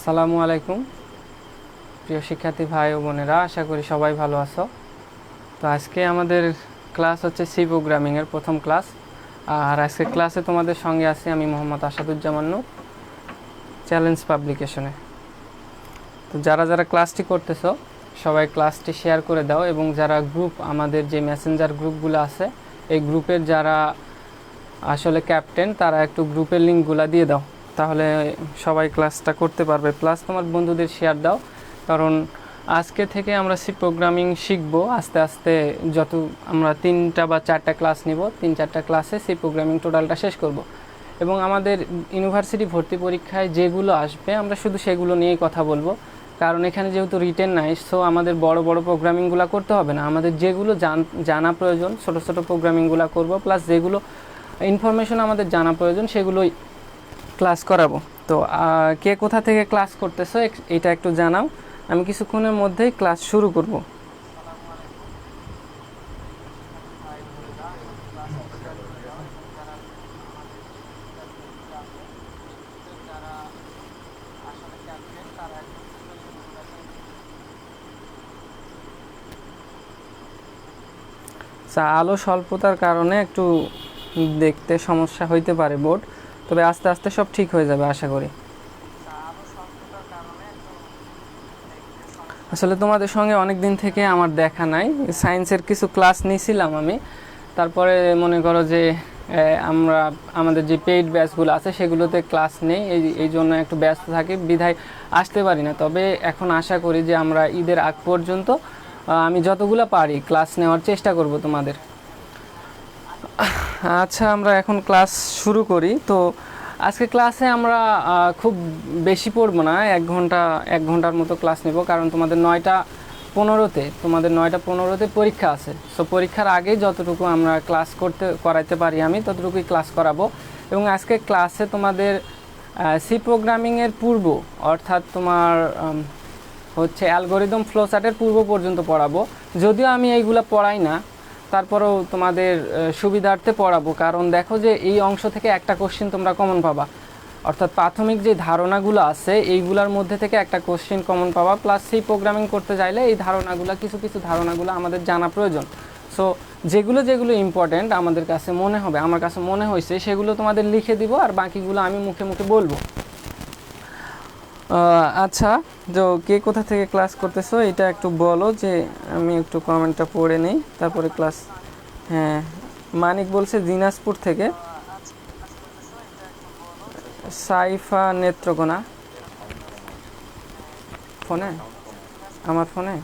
আসসালামু আলাইকুম প্রিয় শিক্ষার্থী ভাই ও বোনেরা, আশা করি সবাই ভালো আছো। তো আজকে আমাদের ক্লাস হচ্ছে সি প্রোগ্রামিংয়ের প্রথম ক্লাস। আর আজকে ক্লাসে তোমাদের সঙ্গে আছি আমি মোহাম্মদ আসাদুজ্জামান নূর, চ্যালেঞ্জ পাবলিকেশনে। তো যারা যারা ক্লাসটি করতেছো সবাই ক্লাসটি শেয়ার করে দাও, এবং যারা গ্রুপ, আমাদের যে মেসেঞ্জার গ্রুপগুলো আছে এই গ্রুপের যারা আসলে ক্যাপ্টেন, তারা একটু গ্রুপের লিঙ্কগুলো দিয়ে দাও, তাহলে সবাই ক্লাসটা করতে পারবে। প্লাস তোমার বন্ধুদের শেয়ার দাও, কারণ আজকে থেকে আমরা সি প্রোগ্রামিং শিখব আস্তে আস্তে। যত আমরা 3টা বা 4টা ক্লাস নিব, 3-4টা ক্লাসে সি প্রোগ্রামিং টোটালটা শেষ করব। এবং আমাদের ইউনিভার্সিটি ভর্তি পরীক্ষায় যেগুলো আসবে আমরা শুধু সেগুলো নিয়েই কথা বলবো, কারণ এখানে যেহেতু রিটেন নাই, সো আমাদের বড় বড় প্রোগ্রামিংগুলো করতে হবে না। আমাদের যেগুলো জানা প্রয়োজন ছোট ছোট প্রোগ্রামিংগুলো করব, প্লাস যেগুলো ইনফরমেশন আমাদের জানা প্রয়োজন সেগুলোই ক্লাস করাবো। তো কে কোথা থেকে ক্লাস করতেছো এটা একটু জানাও, আমি কিছুক্ষণের মধ্যেই ক্লাস শুরু করব। আলো স্বল্পতার কারণে একটু দেখতে সমস্যা হইতে পারে বোর্ড, তবে আস্তে আস্তে সব ঠিক হয়ে যাবে আশা করি। আসলে তোমাদের সঙ্গে অনেক দিন থেকে আমার দেখা নাই, সায়েন্সের কিছু ক্লাস নিয়েছিলাম আমি, তারপরে মনে করো যে আমরা আমাদের যে পেইড ব্যাচগুলো আছে সেগুলোতে ক্লাস নেই, এই জন্য একটু ব্যস্ত থাকি, বিধায় আসতে পারি না। তবে এখন আশা করি যে আমরা ঈদের আগ পর্যন্ত আমি যতগুলো পারি ক্লাস নেওয়ার চেষ্টা করব তোমাদের। আচ্ছা, আমরা এখন ক্লাস শুরু করি। তো আজকে ক্লাসে আমরা খুব বেশি পড়বো না, 1 ঘন্টার মতো ক্লাস নেব, কারণ তোমাদের 9টা 15তে পরীক্ষা আছে। সো পরীক্ষার আগে যতটুকু আমরা ক্লাস করাইতে পারি আমি ততটুকুই ক্লাস করাবো। এবং আজকে ক্লাসে তোমাদের সি প্রোগ্রামিংয়ের পূর্ব, অর্থাৎ তোমার হচ্ছে অ্যালগরিদম ফ্লোচার্টের পূর্ব পর্যন্ত পড়াবো। যদিও আমি এইগুলো পড়াই না, তারপরেও তোমাদের সুবিধার্থে পড়াবো, কারণ দেখো যে এই অংশ থেকে একটা কোশ্চেন তোমরা কমন পাবা, অর্থাৎ প্রাথমিক যে ধারণাগুলো আছে এইগুলোর মধ্যে থেকে একটা কোশ্চেন কমন পাবা। প্লাস সি প্রোগ্রামিং করতে চাইলে এই ধারণাগুলো কিছু ধারণাগুলো আমাদের জানা প্রয়োজন। সো যেগুলো ইম্পর্টেন্ট আমাদের কাছে মনে হবে, আমার কাছে মনে হয়েছে, সেগুলো তোমাদের লিখে দিব, আর বাকিগুলো আমি মুখে মুখে বলবো। আচ্ছা, তো কে কোথা থেকে ক্লাস করতেছো এটা একটু বলো, যে আমি একটু কমেন্টটা পড়ে নিই, তারপরে ক্লাস। হ্যাঁ, মানিক বলছে দিনাজপুর থেকে। সাইফা নেত্রকোনা। ফোনে, আমার ফোনে।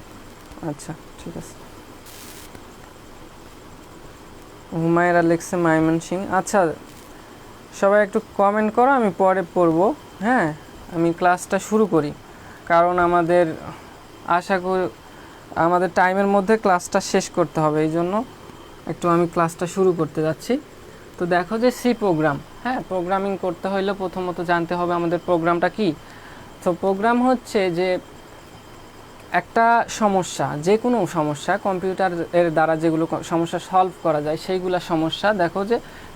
আচ্ছা, ঠিক আছে। হুমায়রা লিখছে ময়মনসিং। আচ্ছা, সবাই একটু কমেন্ট করো, আমি পরে পড়বো। হ্যাঁ, আমি ক্লাসটা শুরু করি, কারণ আমাদের আশা করি আমাদের টাইমের মধ্যে ক্লাসটা শেষ করতে হবে, এই জন্য একটু আমি ক্লাসটা শুরু করতে যাচ্ছি। তো দেখো যে সি প্রোগ্রাম, হ্যাঁ, প্রোগ্রামিং করতে হলে প্রথমত জানতে হবে আমাদের প্রোগ্রামটা কি। তো প্রোগ্রাম হচ্ছে যে একটা সমস্যা, যে কোনো সমস্যা কম্পিউটারের দ্বারা যেগুলো সমস্যা সলভ করা যায় সেইগুলো সমস্যা। দেখো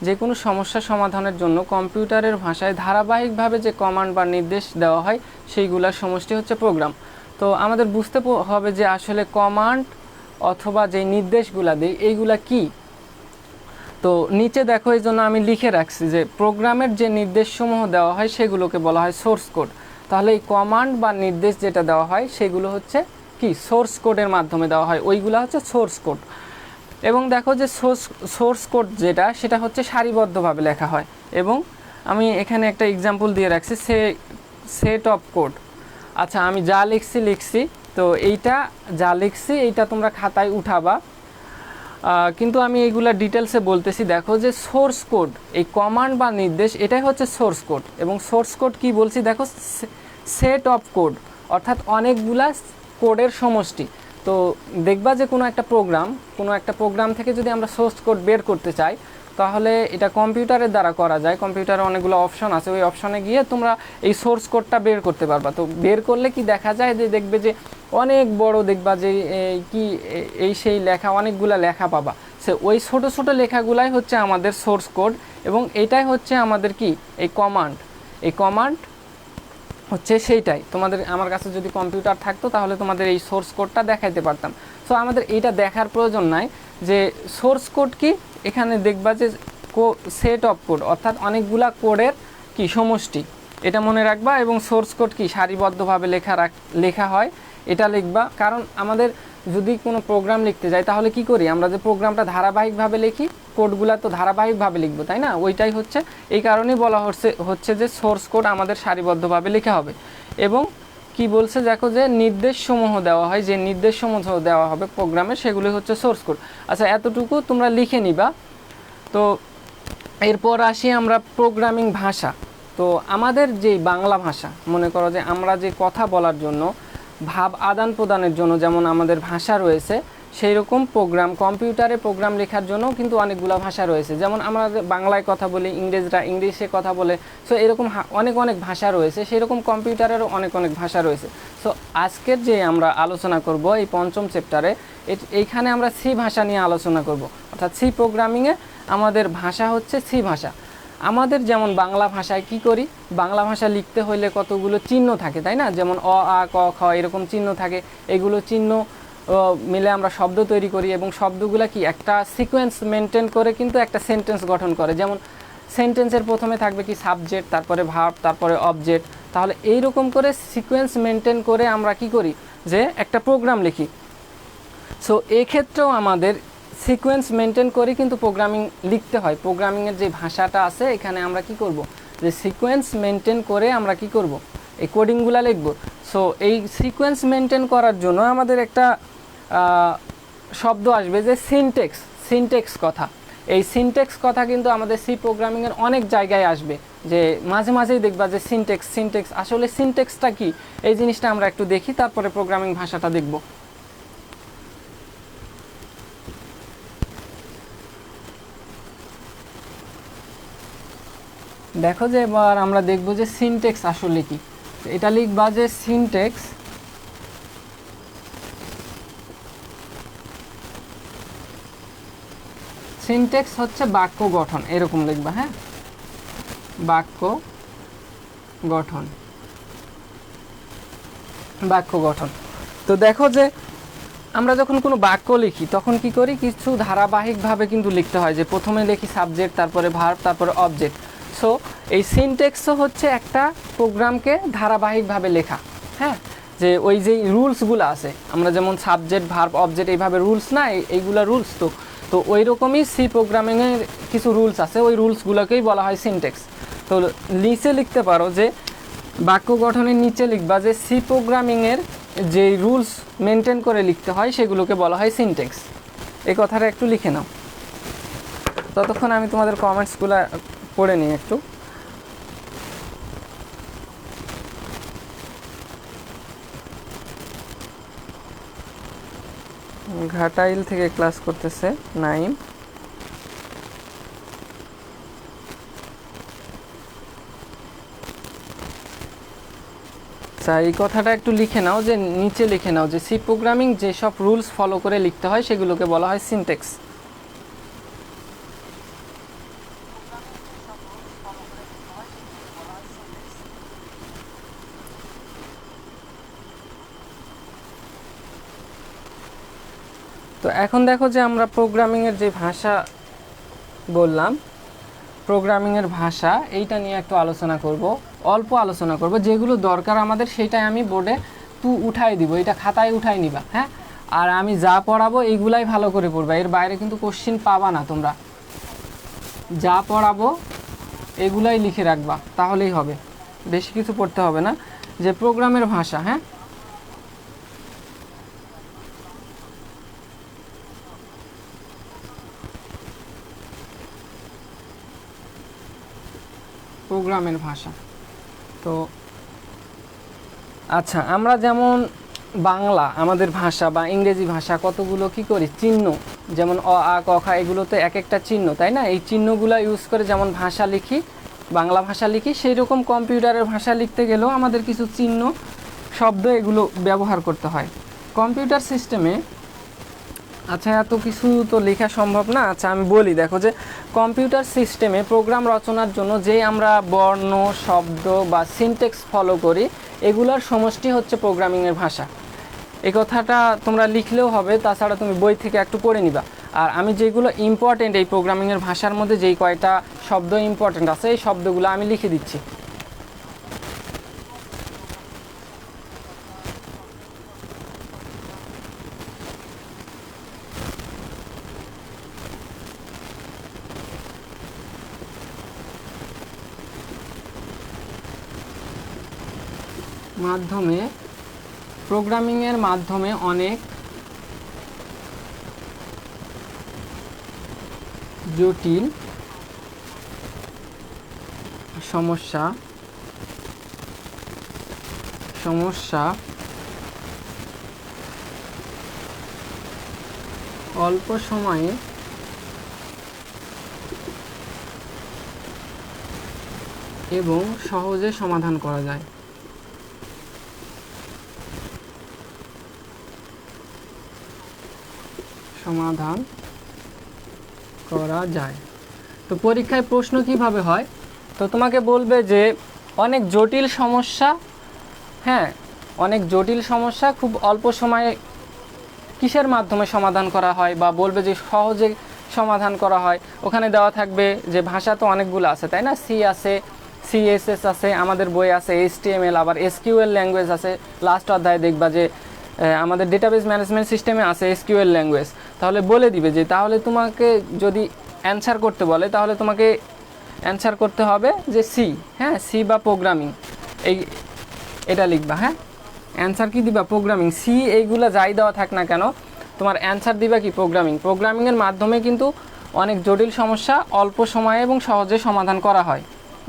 যে কোনো সমস্যা সমাধানের জন্য কম্পিউটারের ভাষায় ধারাবাহিকভাবে যে কমান্ড বা নির্দেশ দেওয়া হয় সেইগুলোর সমষ্টি হচ্ছে প্রোগ্রাম। তো আমাদের বুঝতে হবে যে আসলে কমান্ড অথবা যে নির্দেশগুলা দিই এইগুলা কি। তো নিচে দেখো, এই জন্য আমি লিখে রাখছি যে প্রোগ্রামের যে নির্দেশসমূহ দেওয়া হয় সেগুলোকে বলা হয় সোর্স কোড। তাহলে এই কমান্ড বা নির্দেশ যেটা দেওয়া হয় সেগুলো হচ্ছে কি, সোর্স কোডের মাধ্যমে দেওয়া হয়, ওইগুলো হচ্ছে সোর্স কোড। এবং দেখো যে সোর্স কোড সেটা হচ্ছে সারিবদ্ধভাবে লেখা হয়। এবং আমি এখানে একটা এক্সাম্পল দিয়ে রাখছি, সেট অফ কোড। আচ্ছা, আমি যা লিখছি, তো এইটা যা লিখছি এইটা তোমরা খাতায় উঠাবা, কিন্তু আমি এইগুলা ডিটেলসে বলতেছি। দেখো যে সোর্স কোড, এই কমান্ড বা নির্দেশ, এটাই হচ্ছে সোর্স কোড। এবং সোর্স কোড কি বলছি, দেখো সেট অফ কোড, অর্থাৎ অনেকগুলা কোডের সমষ্টি। তো দেখবা যে কোনো একটা প্রোগ্রাম থেকে যদি আমরা সোর্স কোড বের করতে চাই, তাহলে এটা কম্পিউটারের দ্বারা করা যায়। কম্পিউটারে অনেকগুলো অপশন আছে, ওই অপশনে গিয়ে তোমরা এই সোর্স কোডটা বের করতে পারবা। তো বের করলে কি দেখা যায় যে দেখবে যে অনেক বড়, দেখবা যে কি সেই লেখা, অনেকগুলা লেখা পাবা। সে ওই ছোট ছোট লেখাগুলাই হচ্ছে আমাদের সোর্স কোড, এবং এটাই হচ্ছে আমাদের কি, এই কমান্ড। হচ্ছে সেইটাই। তোমাদের আমার কাছে যদি কম্পিউটার থাকতো তাহলে তোমাদের এই সোর্স কোডটা দেখাইতে পারতাম। সো আমাদের এইটা দেখার প্রয়োজন নাই যে সোর্স কোড কি, এখানে দেখবা যে সেট অফ কোড অর্থাৎ অনেকগুলা কোডের কি সমষ্টি, এটা মনে রাখবা। এবং সোর্স কোড কি সারিবদ্ধভাবে লেখা হয়, এটা লিখবা। কারণ আমাদের যদি কোনো প্রোগ্রাম লিখতে যাই তাহলে কি করি আমরা, যে প্রোগ্রামটা ধারাবাহিকভাবে লিখি, কোডগুলো তো ধারাবাহিকভাবে লিখবো তাই না, ওইটাই হচ্ছে এই কারণেই বলা হচ্ছে যে সোর্স কোড আমাদের সারিবদ্ধভাবে লেখা হবে। এবং কি বলছে দেখো, যে নির্দেশসমূহ দেওয়া হয়, যে নির্দেশসমূহ দেওয়া হবে প্রোগ্রামে সেগুলি হচ্ছে সোর্স কোড। আচ্ছা এতটুকু তোমরা লিখে নিবা। তো এরপর আসি আমরা প্রোগ্রামিং ভাষা। তো আমাদের যে বাংলা ভাষা, মনে করো যে আমরা যে কথা বলার জন্য, ভাব আদান প্রদানের জন্য যেমন আমাদের ভাষা রয়েছে, সেই রকম কম্পিউটারে প্রোগ্রাম লেখার জন্য কিন্তু অনেকগুলো ভাষা রয়েছে। যেমন আমরা বাংলায় কথা বলি, ইংরেজরা ইংলিশে কথা বলে, সো এরকম অনেক ভাষা রয়েছে, সেই রকম কম্পিউটারেরও অনেক ভাষা রয়েছে। সো আজকের যে আমরা আলোচনা করব এই পঞ্চম চ্যাপ্টারে, এইখানে আমরা সি ভাষা নিয়ে আলোচনা করব। অর্থাৎ সি প্রোগ্রামিংয়ে আমাদের ভাষা হচ্ছে সি ভাষা। আমাদের যেমন বাংলা ভাষায় কি করি, বাংলা ভাষা লিখতে হলে কতগুলো চিহ্ন থাকে তাই না, যেমন অ আ ক খ এরকম চিহ্ন থাকে। এগুলো চিহ্ন মিলে আমরা শব্দ তৈরি করি, এবং শব্দগুলো কি একটা সিকোয়েন্স মেনটেন করে কিন্তু একটা সেন্টেন্স গঠন করে। যেমন সেন্টেন্সের প্রথমে থাকবে কি সাবজেক্ট, তারপরে ভার্ব, তারপরে অবজেক্ট। তাহলে এই রকম করে সিকোয়েন্স মেনটেন করে আমরা কি করি, যে একটা প্রোগ্রাম লিখি। সো এক্ষেত্রেও আমাদের সিকোয়েন্স মেনটেন করে কিন্তু প্রোগ্রামিং লিখতে হয়। প্রোগ্রামিংয়ের যে ভাষাটা আছে এখানে আমরা কি করব, যে সিকোয়েন্স মেনটেন করে আমরা কি করব, এই কোডিংগুলো লিখব। সো এই সিকোয়েন্স মেনটেন করার জন্য আমাদের একটা শব্দ আসবে যে সিনটেক্স কথা। এই সিনটেক্স কথা কিন্তু আমাদের সি প্রোগ্রামিংয়ের অনেক জায়গায় আসবে, যে মাঝে মাঝেই দেখবা যে সিনটেক্স আসলে সিনটেক্সটা কি, এই জিনিসটা আমরা একটু দেখি, তারপরে প্রোগ্রামিং ভাষাটা দেখব। দেখো যে এবার আমরা দেখব যে সিনটেক্স আসলে কি। এটা লিখবা যে সিনটেক্স হচ্ছে বাক্য গঠন, এরকম লিখবা। হ্যাঁ, বাক্য গঠন। তো দেখো যে আমরা যখন কোনো বাক্য লিখি তখন কি করি, কিছু ধারাবাহিকভাবে কিন্তু লিখতে হয়, যে প্রথমে লিখি সাবজেক্ট, তারপরে ভার্ব, তারপরে অবজেক্ট। সো এই সিনটেক্সও হচ্ছে একটা প্রোগ্রামকে ধারাবাহিকভাবে লেখা। হ্যাঁ, যে ওই যে রুলসগুলো আছে, আমরা যেমন সাবজেক্ট, ভার্ব, অবজেক্ট এইভাবে রুলস না, এইগুলো রুলস। তো ওই রকমই সি প্রোগ্রামিংয়ের কিছু রুলস আছে, ওই রুলসগুলোকেই বলা হয় সিনটেক্স। তো নিচে লিখতে পারো যে বাক্য গঠনের নিচে লিখবা যে সি প্রোগ্রামিংয়ের যে রুলস মেনটেন করে লিখতে হয় সেগুলোকে বলা হয় সিনটেক্স। এই কথাটা একটু লিখে নাও। ততক্ষণ আমি তোমাদের কমেন্টসগুলো পড়ে নিই একটু। ঘাটাইল থেকে ক্লাস করতেছে নাইম। এই কথাটা একটু লিখে নাও, যে নিচে লিখে নাও যে সি প্রোগ্রামিং যেসব রুলস ফলো করে লিখতে হয় সেগুলোকে বলা হয় সিনটেক্স। তো এখন দেখো যে আমরা প্রোগ্রামিংয়ের যে ভাষা বললাম, প্রোগ্রামিংয়ের ভাষা এইটা নিয়ে একটু আলোচনা করব, অল্প আলোচনা করব। যেগুলো দরকার আমাদের সেটাই আমি বোর্ডে উঠাই দিব, এটা খাতায় উঠাই নিবা। হ্যাঁ, আর আমি যা পড়াবো এইগুলাই ভালো করে পড়বা, এর বাইরে কিন্তু কোশ্চিন পাবা না। তোমরা যা পড়াবো এগুলাই লিখে রাখবা, তাহলেই হবে, বেশি কিছু পড়তে হবে না। যে প্রোগ্রামের ভাষা, হ্যাঁ, প্রোগ্রামের ভাষা। তো আচ্ছা, আমরা যেমন বাংলা আমাদের ভাষা বা ইংরেজি ভাষা কতগুলো কি করি চিহ্ন, যেমন অ আ ক খ, এগুলোতে এক একটা চিহ্ন তাই না, এই চিহ্নগুলো ইউজ করে যেমন ভাষা লিখি, বাংলা ভাষা লিখি, সেই রকম কম্পিউটারের ভাষা লিখতে গেলেও আমাদের কিছু চিহ্ন, শব্দ এগুলো ব্যবহার করতে হয়। কম্পিউটার সিস্টেমে আচ্ছা, এত কিছু তো লেখা সম্ভব না। আচ্ছা আমি বলি, দেখো যে কম্পিউটার সিস্টেমে প্রোগ্রাম রচনার জন্য যেই আমরা বর্ণ, শব্দ বা সিনট্যাক্স ফলো করি, এগুলার সমষ্টি হচ্ছে প্রোগ্রামিংয়ের ভাষা। এই কথাটা তোমরা লিখলেও হবে, তাছাড়া তুমি বই থেকে একটু পড়ে নিবা। আর আমি যেগুলো ইম্পর্টেন্ট এই প্রোগ্রামিংয়ের ভাষার মধ্যে যেই কয়টা শব্দ ইম্পর্টেন্ট আছে, এই শব্দগুলো আমি লিখে দিচ্ছি। মাধ্যমে প্রোগ্রামিংয়ের মাধ্যমে অনেক জটিল সমস্যা অল্প সময়ে এবং সহজে সমাধান করা যায়। তো পরীক্ষায় প্রশ্ন কিভাবে হয়? তো তোমাকে বলবে যে অনেক জটিল সমস্যা, হ্যাঁ অনেক জটিল সমস্যা খুব অল্প সময়ে কিসের মাধ্যমে সমাধান করা হয়, বা বলবে যে সহজে সমাধান করা হয়। ওখানে দেওয়া থাকবে যে ভাষা তো অনেকগুলো আছে, তাই না? সি আছে, সিএসএস আছে, আমাদের বই আছে এইচটিএমএল, আবার এসকিউএল ল্যাঙ্গুয়েজ আছে। লাস্ট অধ্যায়ে দেখবা যে আমাদের ডেটাবেস ম্যানেজমেন্ট সিস্টেমে আছে এসকিউএল ল্যাঙ্গুয়েজ। তাহলে বলে দিবে যে তাহলে তোমাকে যদি অ্যান্সার করতে বলে, তাহলে তোমাকে অ্যান্সার করতে হবে যে সি, হ্যাঁ সি বা প্রোগ্রামিং, এটা লিখবা। হ্যাঁ অ্যান্সার কি দিবা? প্রোগ্রামিং। সি এইগুলো যাই দেওয়া থাক না কেন, তোমার অ্যান্সার দিবা কি? প্রোগ্রামিংয়ের মাধ্যমে কিন্তু অনেক জটিল সমস্যা অল্প সময়ে এবং সহজে সমাধান করা হয়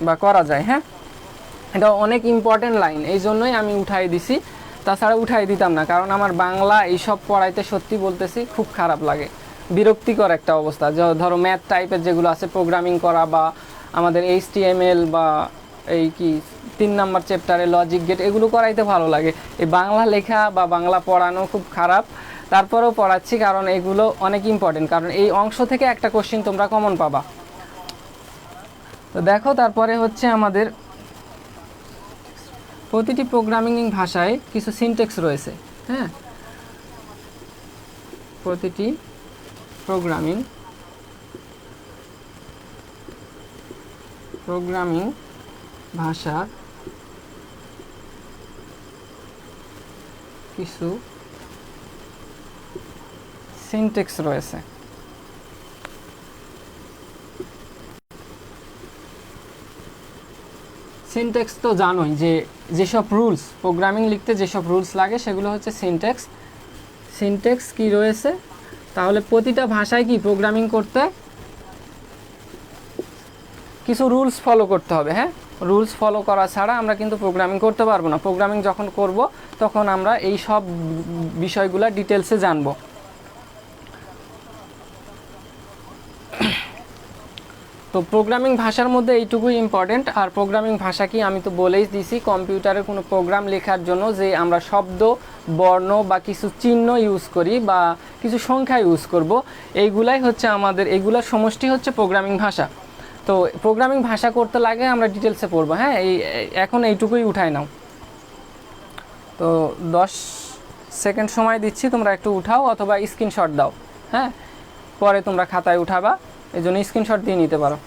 বা করা যায়। হ্যাঁ এটা অনেক ইম্পর্টেন্ট লাইন, এই জন্যই আমি উঠাই দিছি, তাছাড়া উঠাই দিতাম না। কারণ আমার বাংলা এইসব পড়াইতে সত্যি বলতেছি খুব খারাপ লাগে, বিরক্তিকর একটা অবস্থা। ধরো ম্যাথ টাইপের যেগুলো আছে প্রোগ্রামিং করা, বা আমাদের এইচটিএমএল, বা এই কি 3 নাম্বার চ্যাপ্টারে লজিক গেট, এগুলো করাইতে ভালো লাগে। এই বাংলা লেখা বা বাংলা পড়ানো খুব খারাপ, তারপরেও পড়াচ্ছি কারণ এগুলো অনেক ইম্পর্টেন্ট। কারণ এই অংশ থেকে একটা কোশ্চিন তোমরা কমন পাবা। তো দেখো তারপরে হচ্ছে আমাদের প্রতিটি প্রোগ্রামিং ভাষায় কিছু সিনট্যাক্স রয়েছে। হ্যাঁ প্রতিটি প্রোগ্রামিং ভাষার কিছু সিনট্যাক্স রয়েছে। সিনট্যাক্স তো জানোই যে যেসব রুলস প্রোগ্রামিং লিখতে যেসব রুলস লাগে সেগুলো হচ্ছে সিনট্যাক্স। সিনট্যাক্স কি রয়েছে? তাহলে প্রতিটা ভাষায় কি প্রোগ্রামিং করতে কিছু রুলস ফলো করতে হবে। হ্যাঁ রুলস ফলো করা ছাড়া আমরা কিন্তু প্রোগ্রামিং করতে পারবো না। প্রোগ্রামিং যখন করব তখন আমরা এই সব বিষয়গুলো ডিটেলসে জানবো। তো প্রোগ্রামিং ভাষার মধ্যে এইটুকুই ইম্পর্টেন্ট। আর প্রোগ্রামিং ভাষা কি আমি তো বলেই দিছি, কম্পিউটারে কোনো প্রোগ্রাম লেখার জন্য যে আমরা শব্দ, বর্ণ বা কিছু চিহ্ন ইউজ করি বা কিছু সংখ্যা ইউজ করব, এইগুলাই হচ্ছে আমাদের, এইগুলার সমষ্টি হচ্ছে প্রোগ্রামিং ভাষা। তো প্রোগ্রামিং ভাষা করতে লাগে আমরা ডিটেলসে পড়বো। হ্যাঁ এখন এইটুকুই উঠাই নাও। তো 10 সেকেন্ড সময় দিচ্ছি, তোমরা একটু উঠাও অথবা স্ক্রিনশট দাও। হ্যাঁ পরে তোমরা খাতায় উঠাবা, এই জন্য স্ক্রিনশট দিয়ে নিতে পারো।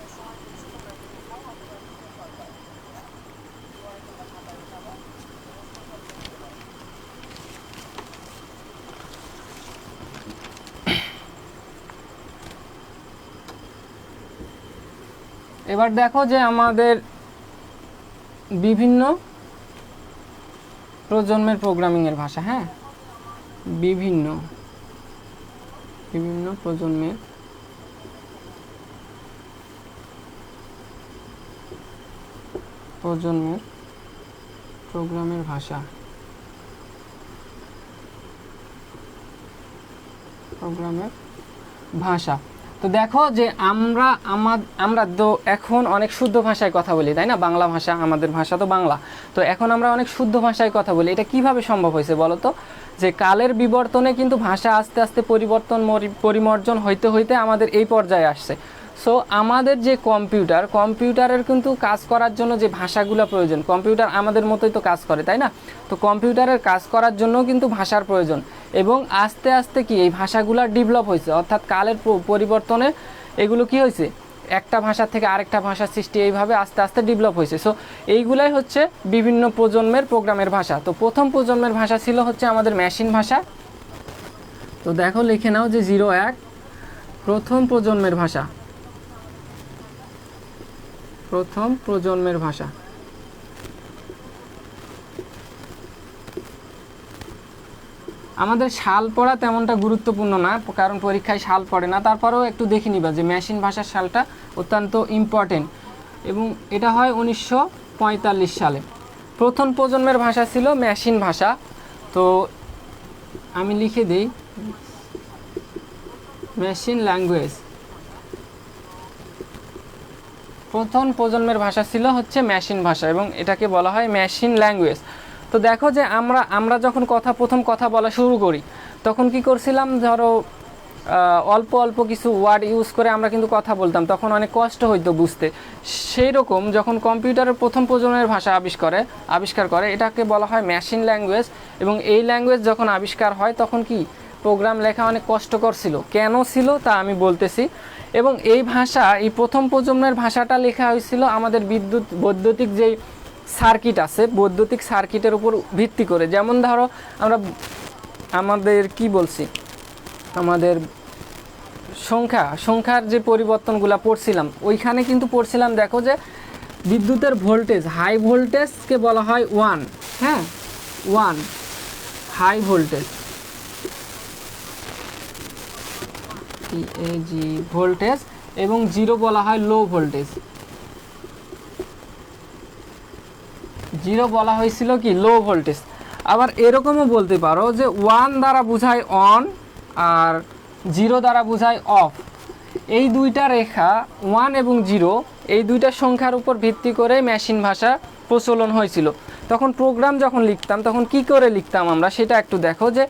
এবার দেখো যে আমাদের বিভিন্ন প্রজন্মের প্রোগ্রামিংয়ের ভাষা। হ্যাঁ বিভিন্ন প্রজন্মের প্রোগ্রামের ভাষা। তো দেখো যে আমরা তো এখন অনেক শুদ্ধ ভাষায় কথা বলি, তাই না? বাংলা ভাষা, আমাদের ভাষা তো বাংলা। তো এখন আমরা অনেক শুদ্ধ ভাষায় কথা বলি। এটা কিভাবে সম্ভব হয়েছে বলো তো? যে কালের বিবর্তনে কিন্তু ভাষা আস্তে আস্তে পরিমার্জন হইতে হইতে আমাদের এই পর্যায়ে আসছে। সো আমাদের যে কম্পিউটারের কিন্তু কাজ করার জন্য যে ভাষাগুলো প্রয়োজন, কম্পিউটার আমাদের মতোই তো কাজ করে, তাই না? তো কম্পিউটারের কাজ করার জন্য কিন্তু ভাষার প্রয়োজন, এবং আস্তে আস্তে কি এই ভাষাগুলো ডেভেলপ হয়েছে, অর্থাৎ কালের পরিবর্তনে এগুলো কি হয়েছে, একটা ভাষা থেকে আরেকটা ভাষার সৃষ্টি, এইভাবে আস্তে আস্তে ডেভেলপ হয়েছে। সো এইগুলাই হচ্ছে বিভিন্ন প্রজন্মের প্রোগ্রামের ভাষা। তো প্রথম প্রজন্মের ভাষা ছিল হচ্ছে আমাদের মেশিন ভাষা। তো দেখো লিখে নাও যে 01 প্রথম প্রজন্মের ভাষা, প্রথম প্রজন্মের ভাষা। আমাদের সাল পড়া তেমনটা গুরুত্বপূর্ণ না, কারণ পরীক্ষায় সাল পড়ে না। তারপরেও একটু দেখে নিবা যে মেশিন ভাষার সালটা অত্যন্ত ইম্পর্টেন্ট, এবং এটা হয় 1945 সালে। প্রথম প্রজন্মের ভাষা ছিল মেশিন ভাষা। তো আমি লিখে দিই মেশিন ল্যাঙ্গুয়েজ। প্রথম প্রজন্মের ভাষা ছিল হচ্ছে মেশিন ভাষা, এবং এটাকে বলা হয় মেশিন ল্যাঙ্গুয়েজ। তো দেখো যে আমরা যখন প্রথম কথা বলা শুরু করি, তখন কি করছিলাম, ধরো অল্প অল্প কিছু ওয়ার্ড ইউজ করে আমরা কিন্তু কথা বলতাম, তখন অনেক কষ্ট হইতো বুঝতে। সেই রকম যখন কম্পিউটারের প্রথম প্রজন্মের ভাষা আবিষ্কার করে, এটাকে বলা হয় মেশিন ল্যাঙ্গুয়েজ। এবং এই ল্যাঙ্গুয়েজ যখন আবিষ্কার হয়, তখন কি প্রোগ্রাম লেখা অনেক কষ্টকর ছিল। কেন ছিল তা আমি বলতেছি। এবং এই ভাষা, এই প্রথম প্রজন্মের ভাষাটা লেখা হয়েছিল আমাদের বৈদ্যুতিক যেই সার্কিট আছে, বৈদ্যুতিক সার্কিটের উপর ভিত্তি করে। যেমন ধরো আমাদের কি বলছি, আমাদের সংখ্যার যে পরিবর্তনগুলো পড়ছিলাম, ওইখানে কিন্তু পড়ছিলাম, দেখো যে বিদ্যুতের ভোল্টেজ, হাই ভোল্টেজকে বলা হয় 1, হ্যাঁ 1 হাই ভোল্টেজ, ভোল্টেজ, এবং 0 বলা হয় লো ভোল্টেজ। 0 বলা হয়েছিল কি লো ভোল্টেজ। আবার এরকমও বলতে পারো যে 1 দ্বারা বোঝায় অন, আর 0 দ্বারা বোঝায় অফ। এই দুইটা রেখা 1 এবং 0, এই দুইটা সংখ্যার উপর ভিত্তি করে মেশিন ভাষা প্রচলন হয়েছিল। তখন প্রোগ্রাম যখন লিখতাম, তখন কি করে লিখতাম আমরা, সেটা একটু দেখো। যে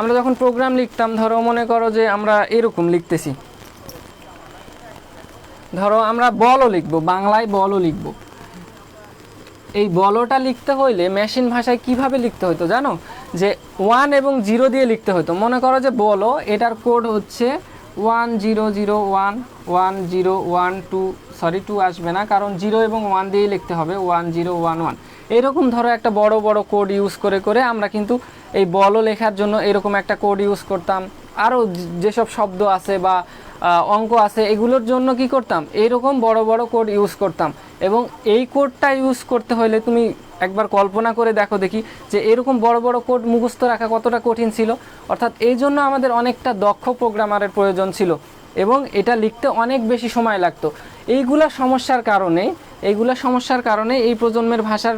আমরা যখন প্রোগ্রাম লিখতাম, ধরো মনে করো যে আমরা এরকম লিখতেছি, ধরো আমরা বলও লিখবো, বাংলায় বলও লিখবো। এই বলটা লিখতে হইলে মেশিন ভাষায় কিভাবে লিখতে হতো জানো? যে 1 এবং 0 দিয়ে লিখতে হতো। মনে করো যে বলো, এটার কোড হচ্ছে 1001 1012, সরি 2 আসবে না, কারণ 0 এবং 1 দিয়েই লিখতে হবে, 1011। এরকম ধরো একটা বড় বড় কোড ইউজ করে করে আমরা কিন্তু এই বলও লেখার জন্য এরকম একটা কোড ইউজ করতাম। আরও যেসব শব্দ আছে বা অঙ্ক আছে, এগুলোর জন্য কি করতাম, এইরকম বড় বড় কোড ইউজ করতাম। এবং এই কোডটা ইউজ করতে হলে তুমি একবার কল্পনা করে দেখো দেখি, যে এরকম বড় বড় কোড মুখস্থ রাখা কতটা কঠিন ছিল। অর্থাৎ এই জন্য আমাদের অনেকটা দক্ষ প্রোগ্রামারের প্রয়োজন ছিল, এবং এটা লিখতে অনেক বেশি সময় লাগতো। এইগুলা সমস্যার কারণে এই প্রজন্মের ভাষার,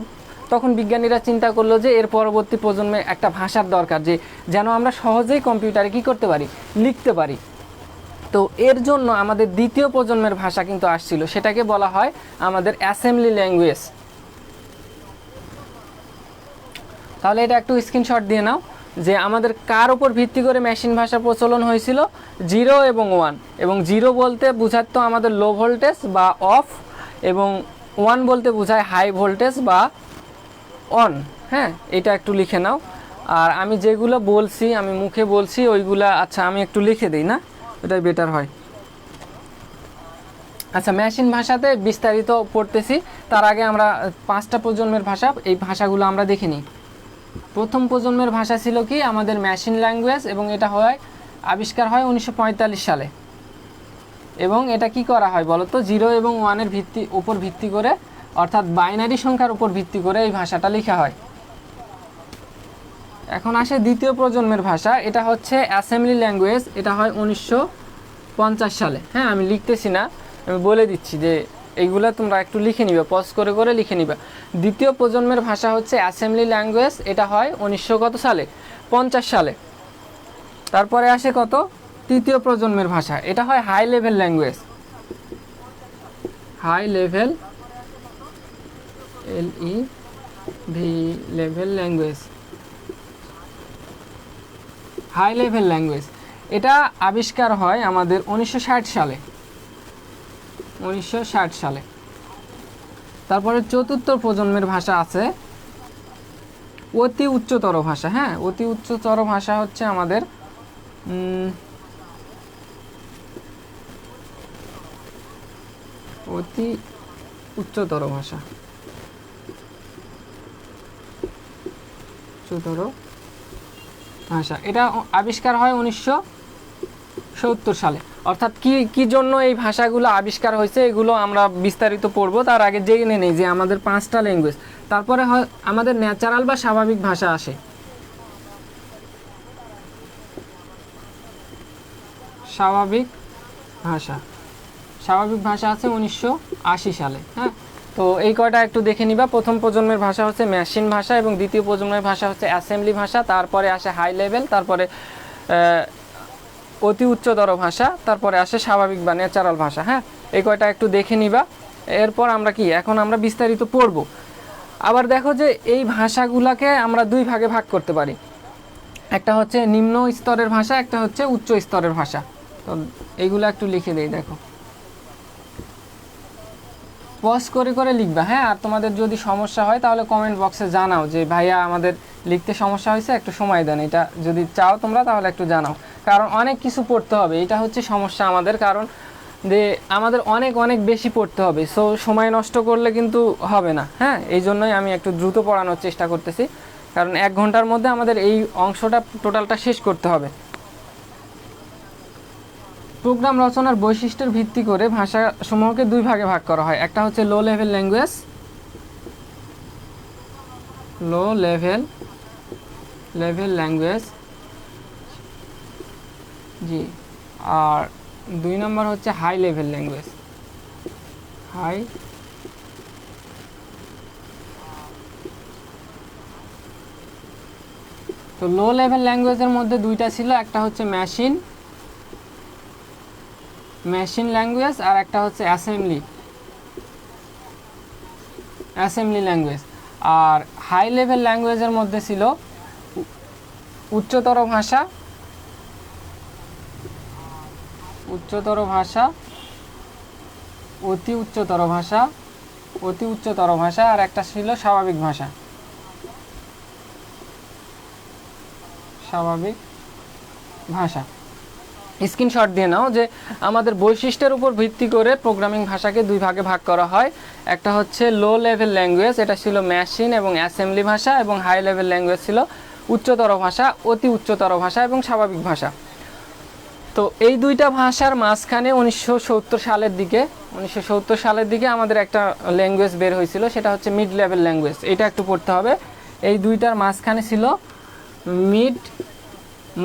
তখন বিজ্ঞানীরা চিন্তা করলো যে এর পরবর্তী প্রজন্মে একটা ভাষার দরকার, যে যেন আমরা সহজেই কম্পিউটারে কি করতে পারি, লিখতে পারি। তো এর জন্য আমাদের দ্বিতীয় প্রজন্মের ভাষা কিন্তু আসছিল, সেটাকে বলা হয় আমাদের অ্যাসেম্বলি ল্যাঙ্গুয়েজ। তাহলে এটা একটু স্ক্রিনশট দিয়ে নাও, যে আমাদের কার উপর ভিত্তি করে মেশিন ভাষা প্রচলন হয়েছিল, 0 এবং 1। এবং 0 বলতে বোঝাতো আমাদের লো ভোল্টেজ বা অফ, এবং 1 বলতে বোঝায় হাই ভোল্টেজ বা অন। হ্যাঁ, এটা একটু লিখে নাও। আর আমি যেগুলো বলছি, আমি মুখে বলছি ওইগুলা, আচ্ছা আমি একটু লিখে দিই না, এটাই বেটার হয়। আচ্ছা, মেশিন ভাষাতে বিস্তারিত পড়তেছি, তার আগে আমরা 5টা প্রজন্মের ভাষা, এই ভাষাগুলো আমরা দেখে নিই। প্রথম প্রজন্মের ভাষা ছিল কি আমাদের মেশিন ল্যাঙ্গুয়েজ, এবং এটা আবিষ্কার হয় 1945 সালে। এবং এটা কি করা হয় বলো তো, 0 এবং 1-এর উপর ভিত্তি করে, অর্থাৎ বাইনারি সংখ্যার উপর ভিত্তি করে এই ভাষাটা লেখা হয়। এখন আসে দ্বিতীয় প্রজন্মের ভাষা, এটা হচ্ছে অ্যাসেম্বলি ল্যাঙ্গুয়েজ। এটা হয় 1950 সালে। হ্যাঁ, আমি লিখতেছি না, আমি বলে দিচ্ছি যে এইগুলো তোমরা একটু লিখে নিবে, পজ করে করে লিখে নিবে। দ্বিতীয় প্রজন্মের ভাষা হচ্ছে অ্যাসেম্বলি ল্যাঙ্গুয়েজ, এটা হয় 1900 কত সালে, 50 সালে। তারপরে আসে কত, তৃতীয় প্রজন্মের ভাষা, এটা হয় high level language. High level, LEV level language, high level language. এটা আবিষ্কার হয় আমাদের 1960 সালে, 1960 সালে। তারপরে চতুর্থ প্রজন্মের ভাষা আছে অতি উচ্চতর ভাষা। হ্যাঁ, অতি উচ্চতর ভাষা হচ্ছে আমাদের অতি উচ্চতর ভাষা, উচ্চতর ভাষা। এটা আবিষ্কার হয় 1970 সালে। অর্থাৎ কি জন্য এই ভাষাগুলো আবিষ্কার হয়েছে এগুলো আমরা বিস্তারিত পড়বো। তার আগে জেনে নেই যে আমাদের 5টা ল্যাঙ্গুয়েজ, তারপরে আমাদের ন্যাচারাল বা স্বাভাবিক ভাষা আসে। স্বাভাবিক ভাষা, স্বাভাবিক ভাষা আছে 1980 সালে। হ্যাঁ, তো এই কয়টা একটু দেখে নিবা। প্রথম প্রজন্মের ভাষা হচ্ছে মেশিন ভাষা এবং দ্বিতীয় প্রজন্মের ভাষা হচ্ছে অ্যাসেম্বলি ভাষা, তারপরে আসে হাই লেভেল, তারপরে অতি উচ্চতর ভাষা, তারপরে আসে স্বাভাবিক বা ন্যাচারাল ভাষা। হ্যাঁ, এই কয়টা একটু দেখে নিবা। এরপর আমরা এখন আমরা বিস্তারিত পড়ব। আবার দেখো যে এই ভাষাগুলোকে আমরা দুই ভাগে ভাগ করতে পারি, একটা হচ্ছে নিম্ন স্তরের ভাষা, একটা হচ্ছে উচ্চ স্তরের ভাষা। তো এইগুলো একটু লিখে দেই, দেখো পজ করে করে লিখবা। হ্যাঁ, আর তোমাদের যদি সমস্যা হয় তাহলে কমেন্ট বক্সে জানাও যে ভাইয়া আমাদের লিখতে সমস্যা হয়েছে, একটু সময় দেন। এটা যদি চাও তোমরা তাহলে একটু জানাও, কারণ অনেক কিছু পড়তে হবে। এটা হচ্ছে সমস্যা আমাদের, কারণ যে আমাদের অনেক অনেক বেশি পড়তে হবে। সো সময় নষ্ট করলে কিন্তু হবে না। হ্যাঁ, এই জন্যই আমি একটু দ্রুত পড়ানোর চেষ্টা করতেছি, কারণ 1 ঘন্টার মধ্যে আমাদের এই অংশটা টোটালটা শেষ করতে হবে। প্রোগ্রাম রচনার বৈশিষ্ট্যের ভিত্তি করে ভাষাসমূহকে দুই ভাগে ভাগ করা হয়। একটা হচ্ছে low level language, low level language, জি, আর 2 নম্বর হচ্ছে হাই লেভেল ল্যাঙ্গুয়েজ, হাই। তো লো লেভেল ল্যাঙ্গুয়েজের মধ্যে দুইটা ছিল, একটা হচ্ছে মেশিন ল্যাঙ্গুয়েজ, আর একটা হচ্ছে অ্যাসেম্বলি ল্যাঙ্গুয়েজ। আর হাই লেভেল ল্যাঙ্গুয়েজের মধ্যে ছিল উচ্চতর ভাষা, অতি উচ্চতর ভাষা, আর একটা ছিল স্বাভাবিক ভাষা, স্ক্রিনশট দিয়ে নাও যে আমাদের বৈশিষ্ট্যের উপর ভিত্তি করে প্রোগ্রামিং ভাষাকে দুই ভাগে ভাগ করা হয়। একটা হচ্ছে লো লেভেল ল্যাঙ্গুয়েজ, এটা ছিল মেশিন এবং অ্যাসেম্বলি ভাষা, এবং হাই লেভেল ল্যাঙ্গুয়েজ ছিল উচ্চতর ভাষা, অতি উচ্চতর ভাষা এবং স্বাভাবিক ভাষা। তো এই দুইটা ভাষার মাঝখানে 1970 সালের দিকে আমাদের একটা ল্যাঙ্গুয়েজ বের হয়েছিল, সেটা হচ্ছে মিড লেভেল ল্যাঙ্গুয়েজ। এটা একটু পড়তে হবে। এই দুইটার মাঝখানে ছিল মিড,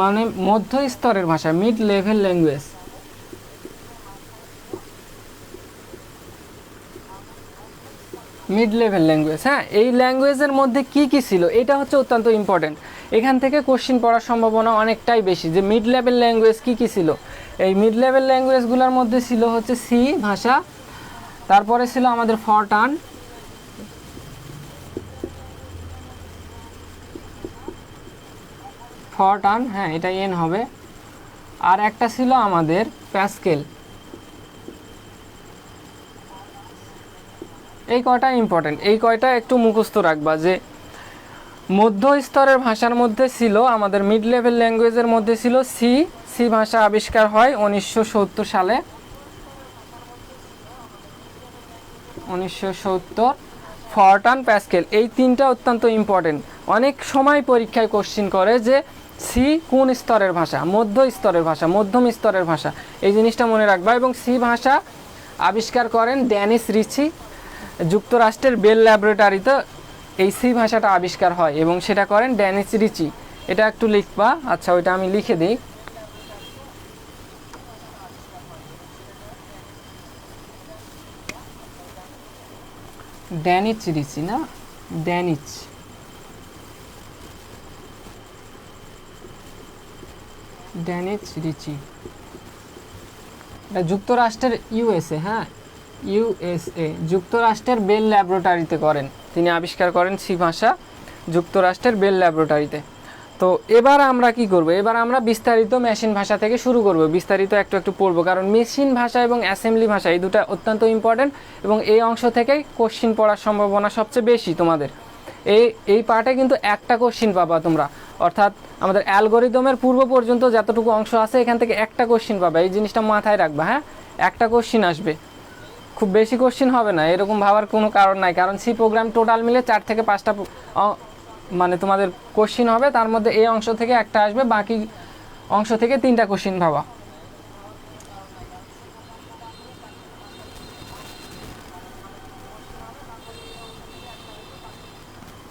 মানে মধ্য স্তরের ভাষা, মিড লেভেল ল্যাঙ্গুয়েজ। হ্যাঁ, এই ল্যাঙ্গুয়েজের মধ্যে কি ছিল এটা হচ্ছে অত্যন্ত ইম্পর্টেন্ট। এখান থেকে কোশ্চিন পড়ার সম্ভাবনা অনেকটাই বেশি যে মিড লেভেল ল্যাঙ্গুয়েজ কি ছিল। এই মিড লেভেল ল্যাঙ্গুয়েজগুলোর মধ্যে ছিল হচ্ছে সি ভাষা, তারপরে ছিল আমাদের ফরটার্ন, হ্যাঁ এটা এন হবে, আর একটা ছিল আমাদের প্যাসকেল। এই কয়টা ইম্পর্টেন্ট, এই কয়টা একটু মুখস্থ রাখবা যে মধ্য স্তরের ভাষার মধ্যে ছিল আমাদের মিড লেভেল ল্যাঙ্গুয়েজের মধ্যে ছিল সি ভাষা আবিষ্কার হয় 1970 সালে, 1970। ফরটার্ন, প্যাসকেল, এই তিনটা অত্যন্ত ইম্পর্টেন্ট। অনেক সময় পরীক্ষায় কোশ্চিন করে যে সি কোন স্তরের ভাষা, মধ্যম স্তরের ভাষা, এই জিনিসটা মনে রাখবা। এবং সি ভাষা আবিষ্কার করেন ড্যানিস রিচি, যুক্তরাষ্ট্রের বেল ল্যাবরেটরিতে এই সি ভাষাটা আবিষ্কার হয় এবং সেটা করেন ড্যানিস রিচি। এটা একটু লিখবা। আচ্ছা, ওইটা আমি লিখে দিই। ড্যানিস রিচি, না ড্যানিস রিচি। এটা যুক্তরাষ্ট্রের ইউএসএ, হ্যাঁ ইউএসএ, যুক্তরাষ্ট্রের বেল ল্যাবরেটরিতে করেন, তিনি আবিষ্কার করেন সি ভাষা যুক্তরাষ্ট্রের বেল ল্যাবরেটরিতে। তো এবার আমরা কি করব, এবার আমরা বিস্তারিত মেশিন ভাষা থেকে শুরু করব, বিস্তারিত একটু একটু পড়ব, কারণ মেশিন ভাষা এবং অ্যাসেম্বলি ভাষা এই দুটো অত্যন্ত ইম্পর্টেন্ট এবং এই অংশ থেকেই কোশ্চিন পড়ার সম্ভাবনা সবচেয়ে বেশি তোমাদের। এই পার্টে কিন্তু একটা কোশ্চিন পাবা তোমরা, অর্থাৎ আমাদের অ্যালগোরিদমের পূর্ব পর্যন্ত যতটুকু অংশ আছে এখান থেকে একটা কোশ্চিন পাবা, এই জিনিসটা মাথায় রাখবা। হ্যাঁ, একটা কোশ্চিন আসবে, খুব বেশি কোশ্চিন হবে না, এরকম ভাবার কোনো কারণ নাই, কারণ সি প্রোগ্রাম টোটাল মিলে 4 থেকে 5টা মানে তোমাদের কোশ্চিন হবে, তার মধ্যে এই অংশ থেকে একটা আসবে, বাকি অংশ থেকে 3টা কোশ্চিন ভাবা।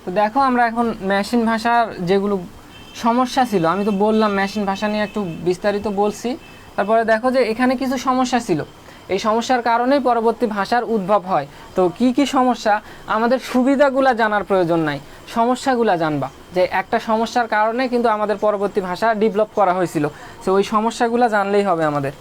তো দেখো আমরা এখন মেশিন ভাষার যেগুলো সমস্যা ছিল, আমি তো বললাম মেশিন ভাষা নিয়ে একটু বিস্তারিত বলছি, তারপরে দেখো যে এখানে কিছু সমস্যা ছিল, এই সমস্যার কারণেই পরবর্তী ভাষার উদ্ভব হয়। তো কি কি সমস্যা, আমাদের সুবিধাগুলা জানার প্রয়োজন নাই, সমস্যাগুলা জানবা, যে একটা সমস্যার কারণে কিন্তু আমাদের পরবর্তী ভাষা ডেভেলপ করা হয়েছিল, তো ওই সমস্যাগুলা জানলেই হবে আমাদের।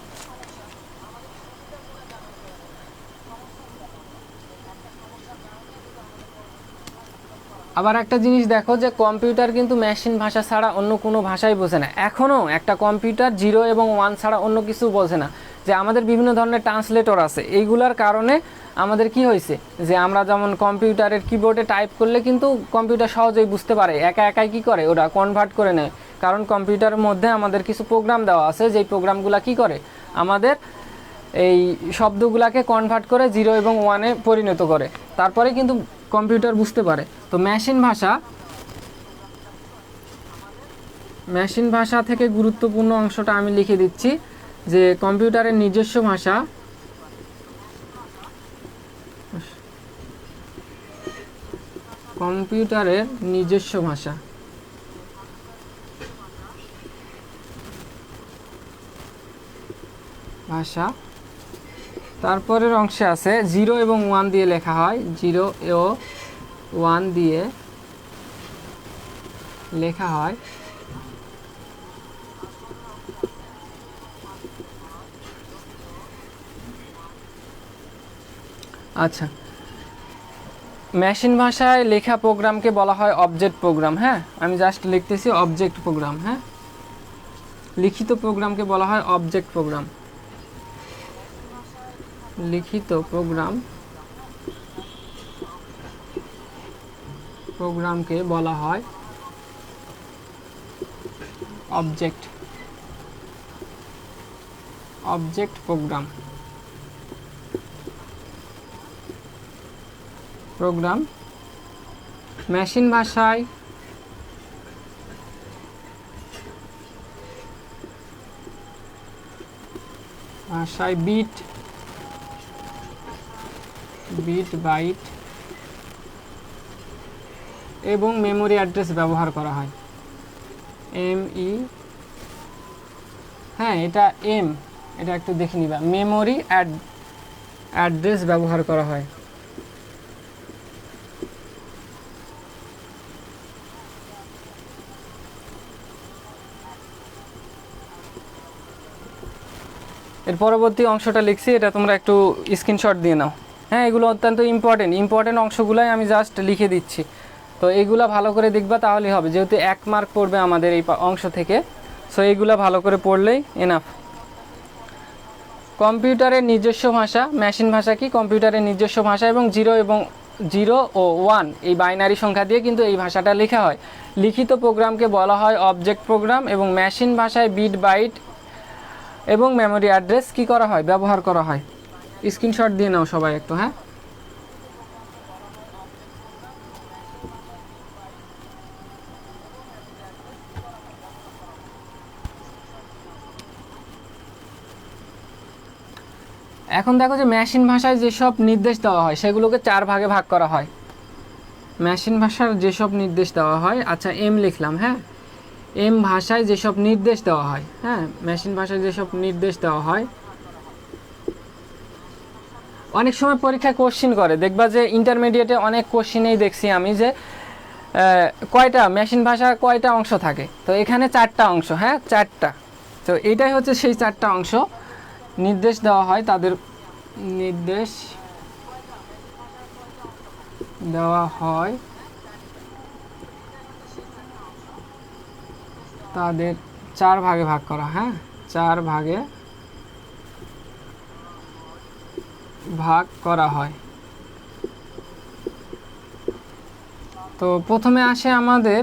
আবার একটা জিনিস দেখো যে কম্পিউটার কিন্তু মেশিন ভাষা ছাড়া অন্য কোনো ভাষাই বোঝে না, এখনও একটা কম্পিউটার 0 এবং 1 ছাড়া অন্য কিছু বোঝে না। যে আমাদের বিভিন্ন ধরনের ট্রান্সলেটর আছে, এইগুলার কারণে আমাদের কি হয়েছে, যে আমরা যেমন কম্পিউটারের কিবোর্ডে টাইপ করলে কিন্তু কম্পিউটার সহজেই বুঝতে পারে, একা একাই কী করে ওরা কনভার্ট করে নেয়, কারণ কম্পিউটারের মধ্যে আমাদের কিছু প্রোগ্রাম দেওয়া আছে, যেই প্রোগ্রামগুলো কি করে আমাদের এই শব্দগুলোকে কনভার্ট করে 0 এবং 1-এ পরিণত করে, তারপরে কিন্তু কম্পিউটার বুঝতে পারে। তো মেশিন ভাষা থেকে গুরুত্বপূর্ণ অংশটা আমি লিখে দিচ্ছি, যে কম্পিউটারের নিজস্ব ভাষা, কম্পিউটারের নিজস্ব ভাষা, তারপরের অংশে আছে 0 এবং 1 দিয়ে লেখা হয়, 0 ও 1 দিয়ে লেখা হয়। আচ্ছা, মেশিন ভাষায় লেখা প্রোগ্রামকে বলা হয় অবজেক্ট প্রোগ্রাম। হ্যাঁ, আমি জাস্ট লিখতেছি অবজেক্ট প্রোগ্রাম। হ্যাঁ, লিখিত প্রোগ্রামকে বলা হয় অবজেক্ট প্রোগ্রাম, লিখিত প্রোগ্রামকে বলা হয় অবজেক্ট প্রোগ্রাম। মেশিন ভাষায় বিট, বাইট এবং মেমোরি অ্যাড্রেস ব্যবহার করা হয়, হ্যাঁ এটা এটা একটু দেখে নিবা, মেমোরি অ্যাড্রেস ব্যবহার করা হয়। এর পরবর্তী অংশটা লিখছি, এটা তোমরা একটু স্ক্রিনশট দিয়ে নাও। হ্যাঁ, এগুলো অত্যন্ত ইম্পর্টেন্ট অংশগুলাই আমি জাস্ট লিখে দিচ্ছি, তো এইগুলো ভালো করে দেখবা তাহলেই হবে, যেহেতু 1 মার্ক পড়বে আমাদের এই অংশ থেকে, সো এইগুলো ভালো করে পড়লেই এনাফ। কম্পিউটারের নিজস্ব ভাষা, মেশিন ভাষা কি কম্পিউটারের নিজস্ব ভাষা, এবং 0 ও 1 এই বাইনারি সংখ্যা দিয়ে কিন্তু এই ভাষাটা লেখা হয়। লিখিত প্রোগ্রামকে বলা হয় অবজেক্ট প্রোগ্রাম, এবং মেশিন ভাষায় বিট, বাইট এবং মেমোরি অ্যাড্রেস কি করা হয়, ব্যবহার করা হয়। স্ক্রিনশট দিয়ে নাও সবাই একটু। হ্যাঁ, এখন দেখো যে মেশিন ভাষায় যেসব নির্দেশ দেওয়া হয় সেগুলোকে 4 ভাগে ভাগ করা হয়। মেশিন ভাষার যেসব নির্দেশ দেওয়া হয়, আচ্ছা লিখলাম। হ্যাঁ, ভাষায় যেসব নির্দেশ দেওয়া হয়, হ্যাঁ মেশিন ভাষায় যেসব নির্দেশ দেওয়া হয়, অনেক সময় পরীক্ষায় কোশ্চিন করে, দেখবা যে ইন্টারমিডিয়েটে অনেক কোশ্চিনেই দেখছি আমি যে কয়টা মেশিন ভাষার কয়টা অংশ থাকে, তো এখানে 4টা অংশ। হ্যাঁ, 4টা, তো এটাই হচ্ছে সেই 4টা অংশ। নির্দেশ দেওয়া হয় তাদের নির্দেশ দেওয়া হয় তাদের 4 ভাগে ভাগ করা, হ্যাঁ 4 ভাগে ভাগ করা হয়। তো প্রথমে আসে আমাদের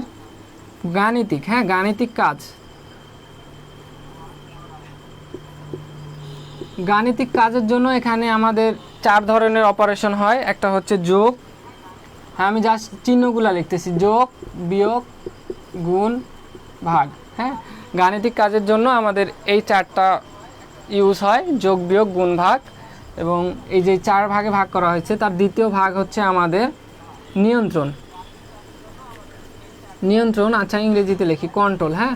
গাণিতিক, হ্যাঁ গাণিতিক কাজ। গাণিতিক কাজের জন্য এখানে আমাদের 4 ধরনের অপারেশন হয়। একটা হচ্ছে যোগ, হ্যাঁ আমি জাস্ট চিহ্নগুলো লিখতেছি, যোগ বিয়োগ গুণ ভাগ। হ্যাঁ গাণিতিক কাজের জন্য আমাদের এই 4টা ইউজ হয়, যোগ বিয়োগ গুণ ভাগ। এবং এই যে 4 ভাগে ভাগ করা হয়েছে তার দ্বিতীয় ভাগ হচ্ছে আমাদের নিয়ন্ত্রণ। নিয়ন্ত্রণ, আচ্ছা ইংরেজিতে লিখি কন্ট্রোল। হ্যাঁ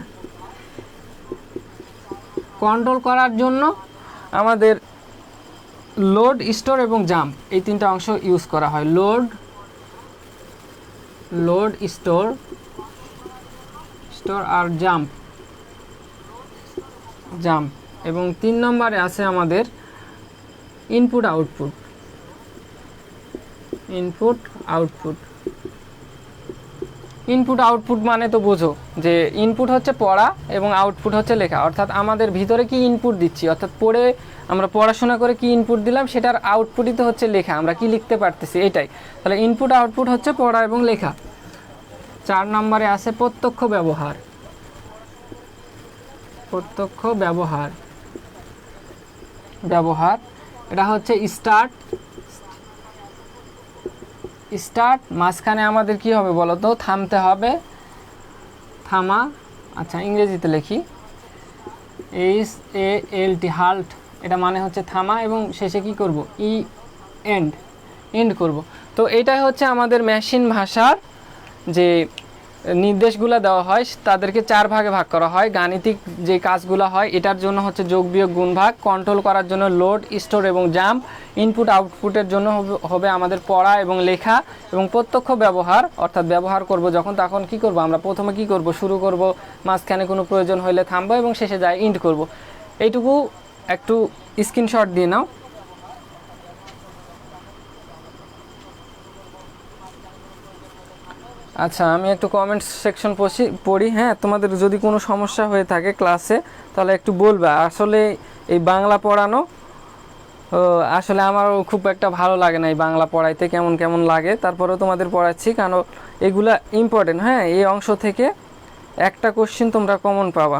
কন্ট্রোল করার জন্য আমাদের লোড, স্টোর এবং জাম্প এই 3টা অংশ ইউজ করা হয়। লোড স্টোর আর জাম্প এবং 3 নম্বরে আছে আমাদের ইনপুট আউটপুট। ইনপুট আউটপুট মানে তো বোঝো যে ইনপুট হচ্ছে পড়া এবং আউটপুট হচ্ছে লেখা। অর্থাৎ আমাদের ভিতরে কি ইনপুট দিচ্ছি, অর্থাৎ পড়ে আমরা পড়াশোনা করে কি ইনপুট দিলাম সেটার আউটপুটই তো হচ্ছে লেখা, আমরা কি লিখতে পারতেছি এটাই। তাহলে ইনপুট আউটপুট হচ্ছে পড়া এবং লেখা। 4 নম্বরে আছে প্রত্যক্ষ ব্যবহার। এটা হচ্ছে স্টার্ট, মাঝখানে আমাদের কি হবে বলো তো, থামতে হবে, থামা। আচ্ছা ইংরেজিতে লিখি HALT, হাল্ট, এটা মানে হচ্ছে থামা। এবং শেষে কি করব, এন্ড করব। তো এটাই হচ্ছে আমাদের মেশিন ভাষার যে নির্দেশগুলো দেওয়া হয় তাদেরকে 4 ভাগে ভাগ করা হয়। গাণিতিক যে কাজগুলো হয় এটার জন্য হচ্ছে যোগ বিয়োগ গুণ ভাগ, কন্ট্রোল করার জন্য লোড, স্টোর এবং জাম্প, ইনপুট আউটপুটের জন্য হবে আমাদের পড়া এবং লেখা, এবং প্রত্যক্ষ ব্যবহার অর্থাৎ ব্যবহার করব যখন তখন কি করব, আমরা প্রথমে কি করব, শুরু করব, মাঝখানে কোনো প্রয়োজন হলে থামবো এবং শেষে যায় এন্ড করব। এইটুকু একটু স্ক্রিনশট দিয়ে নাও। আচ্ছা আমি একটু কমেন্টস সেকশন পড়ি। হ্যাঁ তোমাদের যদি কোনো সমস্যা হয়ে থাকে ক্লাসে তাহলে একটু বলবা। আসলে এই বাংলা পড়ানো আসলে আমারও খুব একটা ভালো লাগে না, এই বাংলা পড়াইতে কেমন কেমন লাগে। তারপরেও তোমাদের পড়াচ্ছি কারণ এগুলা ইম্পর্টেন্ট। হ্যাঁ এই অংশ থেকে একটা কোশ্চেন তোমরা কমন পাবা।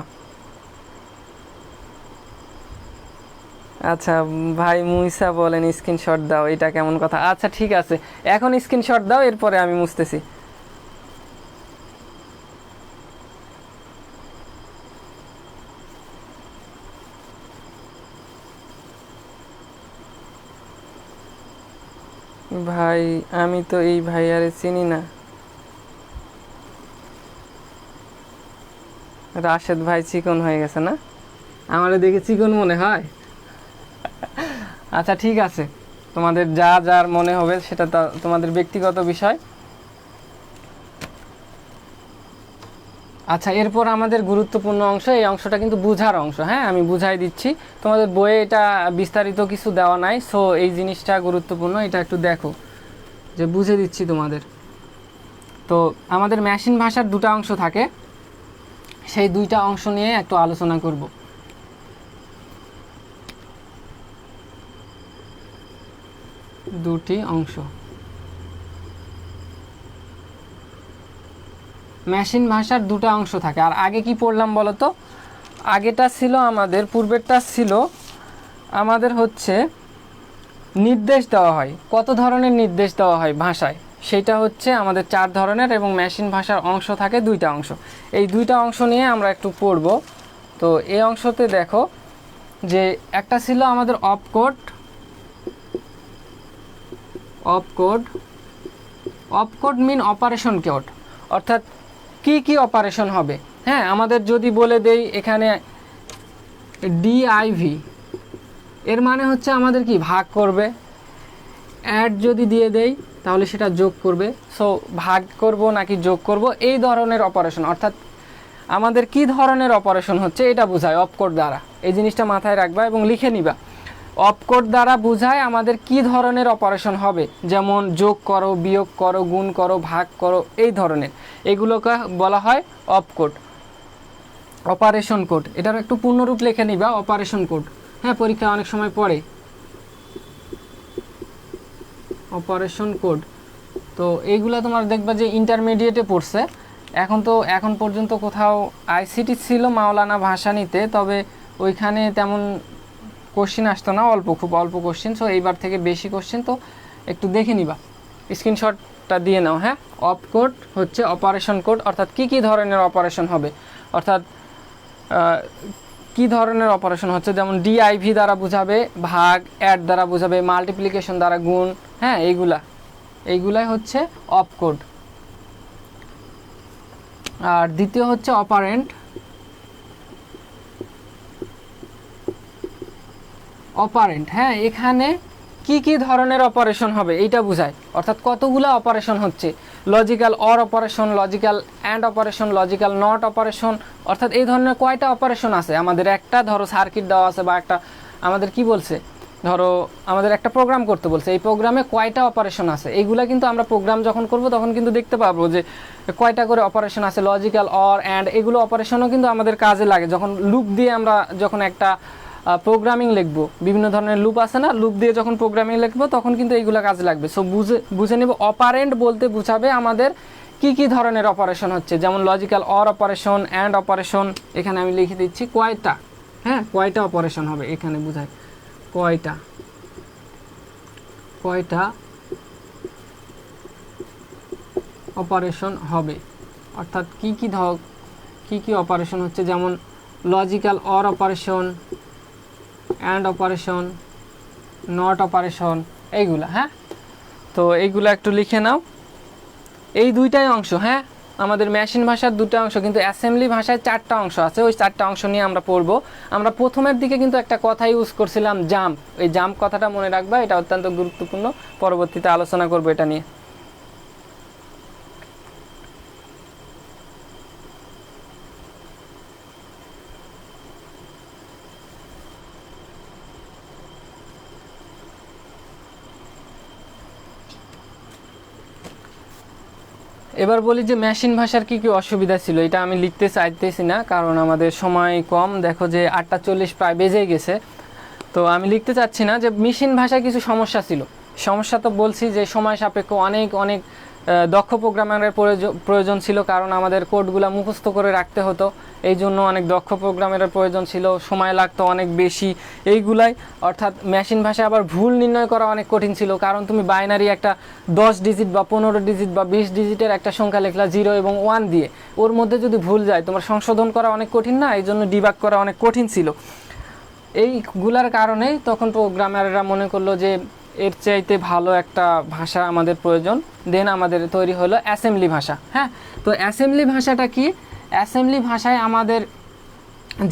আচ্ছা ভাই মুইসা বলেন স্ক্রিনশট দাও, এটা কেমন কথা। আচ্ছা ঠিক আছে, এখন স্ক্রিনশট দাও, এরপরে আমি মুছতেছি। ভাই আমি তো এই ভাইয়ারে চিনি না। রাশেদ ভাই চিকন হয়ে গেছে না, আমারও দেখে চিকন মনে হয়। আচ্ছা ঠিক আছে, তোমাদের যা যার মনে হবে সেটা তোমাদের ব্যক্তিগত বিষয়। আচ্ছা এরপর আমাদের গুরুত্বপূর্ণ অংশ, এই অংশটা কিন্তু বুঝার অংশ। হ্যাঁ আমি বুঝাই দিচ্ছি, তোমাদের বইয়ে এটা বিস্তারিত কিছু দেওয়া নাই, সো এই জিনিসটা গুরুত্বপূর্ণ, এটা একটু দেখো যে বুঝে দিচ্ছি তোমাদের। তো আমাদের মেশিন ভাষার 2টা অংশ থাকে, সেই 2টা অংশ নিয়ে একটু আলোচনা করব। দুটি অংশ মেশিন ভাষার 2টা অংশ থাকে। আর আগে কি পড়লাম বলো তো, আগেটা ছিল আমাদের, পূর্বেরটা ছিল আমাদের হচ্ছে নির্দেশ দেওয়া হয়। কত ধরনের নির্দেশ দেওয়া হয় ভাষায়, সেটা হচ্ছে আমাদের 4 ধরনের, এবং মেশিন ভাষার অংশ থাকে 2টা অংশ। এই 2টা অংশ নিয়ে আমরা একটু পড়ব। তো এই অংশতে দেখো যে একটা ছিল আমাদের অপকোড মিন অপারেশন কোড, অর্থাৎ কি অপারেশন হবে। হ্যাঁ আমাদের যদি বলে দেই এখানে ডিআইভি, এর মানে হচ্ছে আমাদের কি ভাগ করবে। অ্যাড যদি দিয়ে দেই তাহলে সেটা যোগ করবে। সো ভাগ করব নাকি যোগ করব, এই ধরনের অপারেশন, অর্থাৎ আমাদের কি ধরনের অপারেশন হচ্ছে এটা বোঝায় অপকোড দ্বারা। এই জিনিসটা মাথায় রাখবা এবং লিখে নিবা। অপকোড দ্বারা বোঝায় আমাদের কি ধরনের অপারেশন হবে, যেমন যোগ করো, বিয়োগ করো, গুণ করো, ভাগ করো, এই ধরনের, এগুলোকে বলা হয় অপকোড, অপারেশন কোড। এটার একটু পূর্ণরূপ লিখে নিবা, অপারেশন কোড। হ্যাঁ, পরীক্ষায় অনেক সময় পড়ে অপারেশন কোড। তো এইগুলা তোমার দেখবা যে ইন্টারমিডিয়েটে পড়ছে। এখন পর্যন্ত কোথাও আইসিটি ছিল মাওলানা ভাসানীতে, তবে ওইখানে তেমন কোশ্চিন আসতো না, খুব অল্প কোশ্চিন। সো এইবার থেকে বেশি কোশ্চিন, তো একটু দেখে নিবা, স্ক্রিনশটটা দিয়ে নাও। হ্যাঁ, অপকোড হচ্ছে অপারেশন কোড, অর্থাৎ কি ধরনের অপারেশন হবে, অর্থাৎ কি ধরনের অপারেশন হচ্ছে, যেমন ডিআইভি দ্বারা বোঝাবে ভাগ, অ্যাড দ্বারা বোঝাবে মাল্টিপ্লিকেশন দ্বারা গুণ। হ্যাঁ, এইগুলাই হচ্ছে অপকোড। আর দ্বিতীয় হচ্ছে অপারেন্ট। হ্যাঁ, এখানে কি ধরনের অপারেশন হবে এইটা বোঝায়, অর্থাৎ কতগুলো অপারেশন হচ্ছে, logical or operation, logical and operation, logical not operation, অর্থাৎ এই ধরনের কয়টা অপারেশন আছে আমাদের। একটা ধরো সার্কিট দেওয়া আছে, বা একটা আমাদের কি বলছে, ধরো আমাদের একটা প্রোগ্রাম করতে বলছে, এই প্রোগ্রামে কয়টা অপারেশন আছে, এইগুলা কিন্তু আমরা প্রোগ্রাম যখন করব তখন কিন্তু দেখতে পাবো যে কয়টা করে অপারেশন আছে, লজিক্যাল অর অ্যান্ড, এগুলো অপারেশনও কিন্তু আমাদের কাজে লাগে। যখন লুপ দিয়ে আমরা যখন একটা প্রোগ্রামিং লিখবো, বিভিন্ন ধরনের লুপ আছে না, লুপ দিয়ে যখন প্রোগ্রামিং লিখবো তখন কিন্তু এইগুলো কাজে লাগবে। সো বুঝে নেব, অপারেন্ট বলতে বোঝাবে আমাদের কি ধরনের অপারেশন হচ্ছে, যেমন logical or operation, and operation. এখানে আমি লিখে দিচ্ছি কয়টা। হ্যাঁ, কয়টা অপারেশন হবে এখানে বোঝায়, কয়টা অপারেশন হবে, অর্থাৎ কি অপারেশন হচ্ছে, যেমন logical or operation, and operation, not operation, এইগুলা। হ্যাঁ, তো এইগুলা একটু লিখে নাও। এই দুইটাই অংশ। হ্যাঁ, আমাদের মেশিন ভাষার দুটো অংশ, কিন্তু অ্যাসেম্বলি ভাষায় 4টা অংশ আছে। ওই 4টা অংশ নিয়ে আমরা পড়বো। আমরা প্রথমের দিকে কিন্তু একটা কথা ইউজ করছিলাম, জাম্প। এই জাম্প কথাটা মনে রাখবা, এটা অত্যন্ত গুরুত্বপূর্ণ, পরবর্তীতে আলোচনা করবো এটা নিয়ে। এবার বলি যে মেশিন ভাষার কি অসুবিধা ছিল। এটা আমি লিখতে চাইতেছি না, কারণ আমাদের সময় কম। দেখো যে 8:40 প্রায় বেজে গেছে, তো আমি লিখতে চাচ্ছি না। যে মেশিন ভাষায় কিছু সমস্যা ছিল, সমস্যা তো বলছি যে সময় সাপেক্ষ, অনেক দক্ষ প্রোগ্রামারের প্রয়োজন ছিল, কারণ আমাদের কোডগুলো মুখস্থ করে রাখতে হতো। এই জন্য অনেক দক্ষ প্রোগ্রামারের প্রয়োজন ছিল, সময় লাগতো অনেক বেশি এইগুলাই। অর্থাৎ মেশিন ভাষায় আবার ভুল নির্ণয় করা অনেক কঠিন ছিল, কারণ তুমি বাইনারি একটা 10 ডিজিট বা 15 ডিজিট বা 20 ডিজিটের একটা সংখ্যা লিখলা 0 এবং 1 দিয়ে, ওর মধ্যে যদি ভুল যায় তোমার সংশোধন করা অনেক কঠিন না, এই জন্য ডিবাগ করা অনেক কঠিন ছিল। এইগুলার কারণেই তখন প্রোগ্রামাররা মনে করলো যে এর চাইতে ভালো একটা ভাষা আমাদের প্রয়োজন। দেন আমাদের তৈরি হলো অ্যাসেম্বলি ভাষা। হ্যাঁ, তো অ্যাসেম্বলি ভাষাটা কি? অ্যাসেম্বলি ভাষায় আমাদের,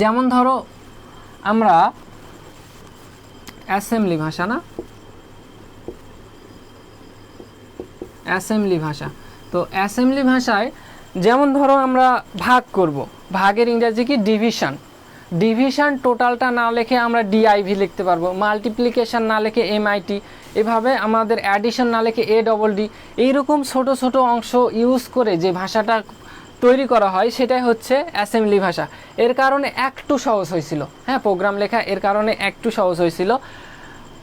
যেমন ধরো আমরা অ্যাসেম্বলি ভাষা তো অ্যাসেম্বলি ভাষায় যেমন ধরো আমরা ভাগ করব, ভাগের ইংরেজি কি? ডিভিশন টোটালটা না লিখে আমরা ডিআইভি লিখতে পারবো, মাল্টিপ্লিকেশন না লিখে এমআইটি, এভাবে আমাদের অ্যাডিশন না লিখে এডবলডি। এইরকম ছোট অংশ ইউজ করে যে ভাষাটা তৈরি করা হয় সেটাই হচ্ছে অ্যাসেম্বলি ভাষা। এর কারণে একটু সহজ হয়েছিল। হ্যাঁ, প্রোগ্রাম লেখা এর কারণে একটু সহজ হয়েছিল,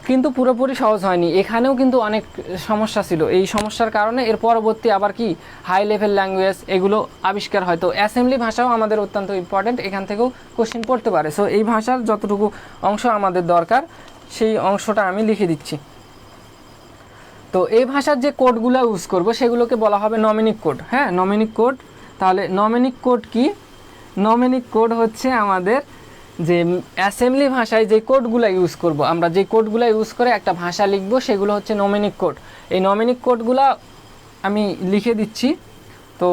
কিন্তু পুরোপুরি সহজ হয়নি। এখানেও কিন্তু অনেক সমস্যা ছিল। এই সমস্যার কারণে এর পরবর্তী আবার কি হাই লেভেল ল্যাঙ্গুয়েজ এগুলো আবিষ্কার হয়। তো অ্যাসেম্বলি ভাষাও আমাদের অত্যন্ত ইম্পর্ট্যান্ট, এখান থেকেও কোশ্চেন পড়তে পারে। সো এই ভাষার যতটুকু অংশ আমাদের দরকার সেই অংশটা আমি লিখে দিচ্ছি। তো এই ভাষার যে কোডগুলো ইউজ করব সেগুলোকে বলা হবে নমিনিক কোড। হ্যাঁ, নমিনিক কোড। তাহলে নমিনিক কোড কি? নমিনিক কোড হচ্ছে আমাদের যে অ্যাসেম্বলি ভাষায় যে কোডগুলো ইউজ করব, আমরা যে কোডগুলো ইউজ করে একটা ভাষা লিখব সেগুলো হচ্ছে নমিনিক কোড। এই নমিনিক কোডগুলো আমি লিখে দিচ্ছি। তো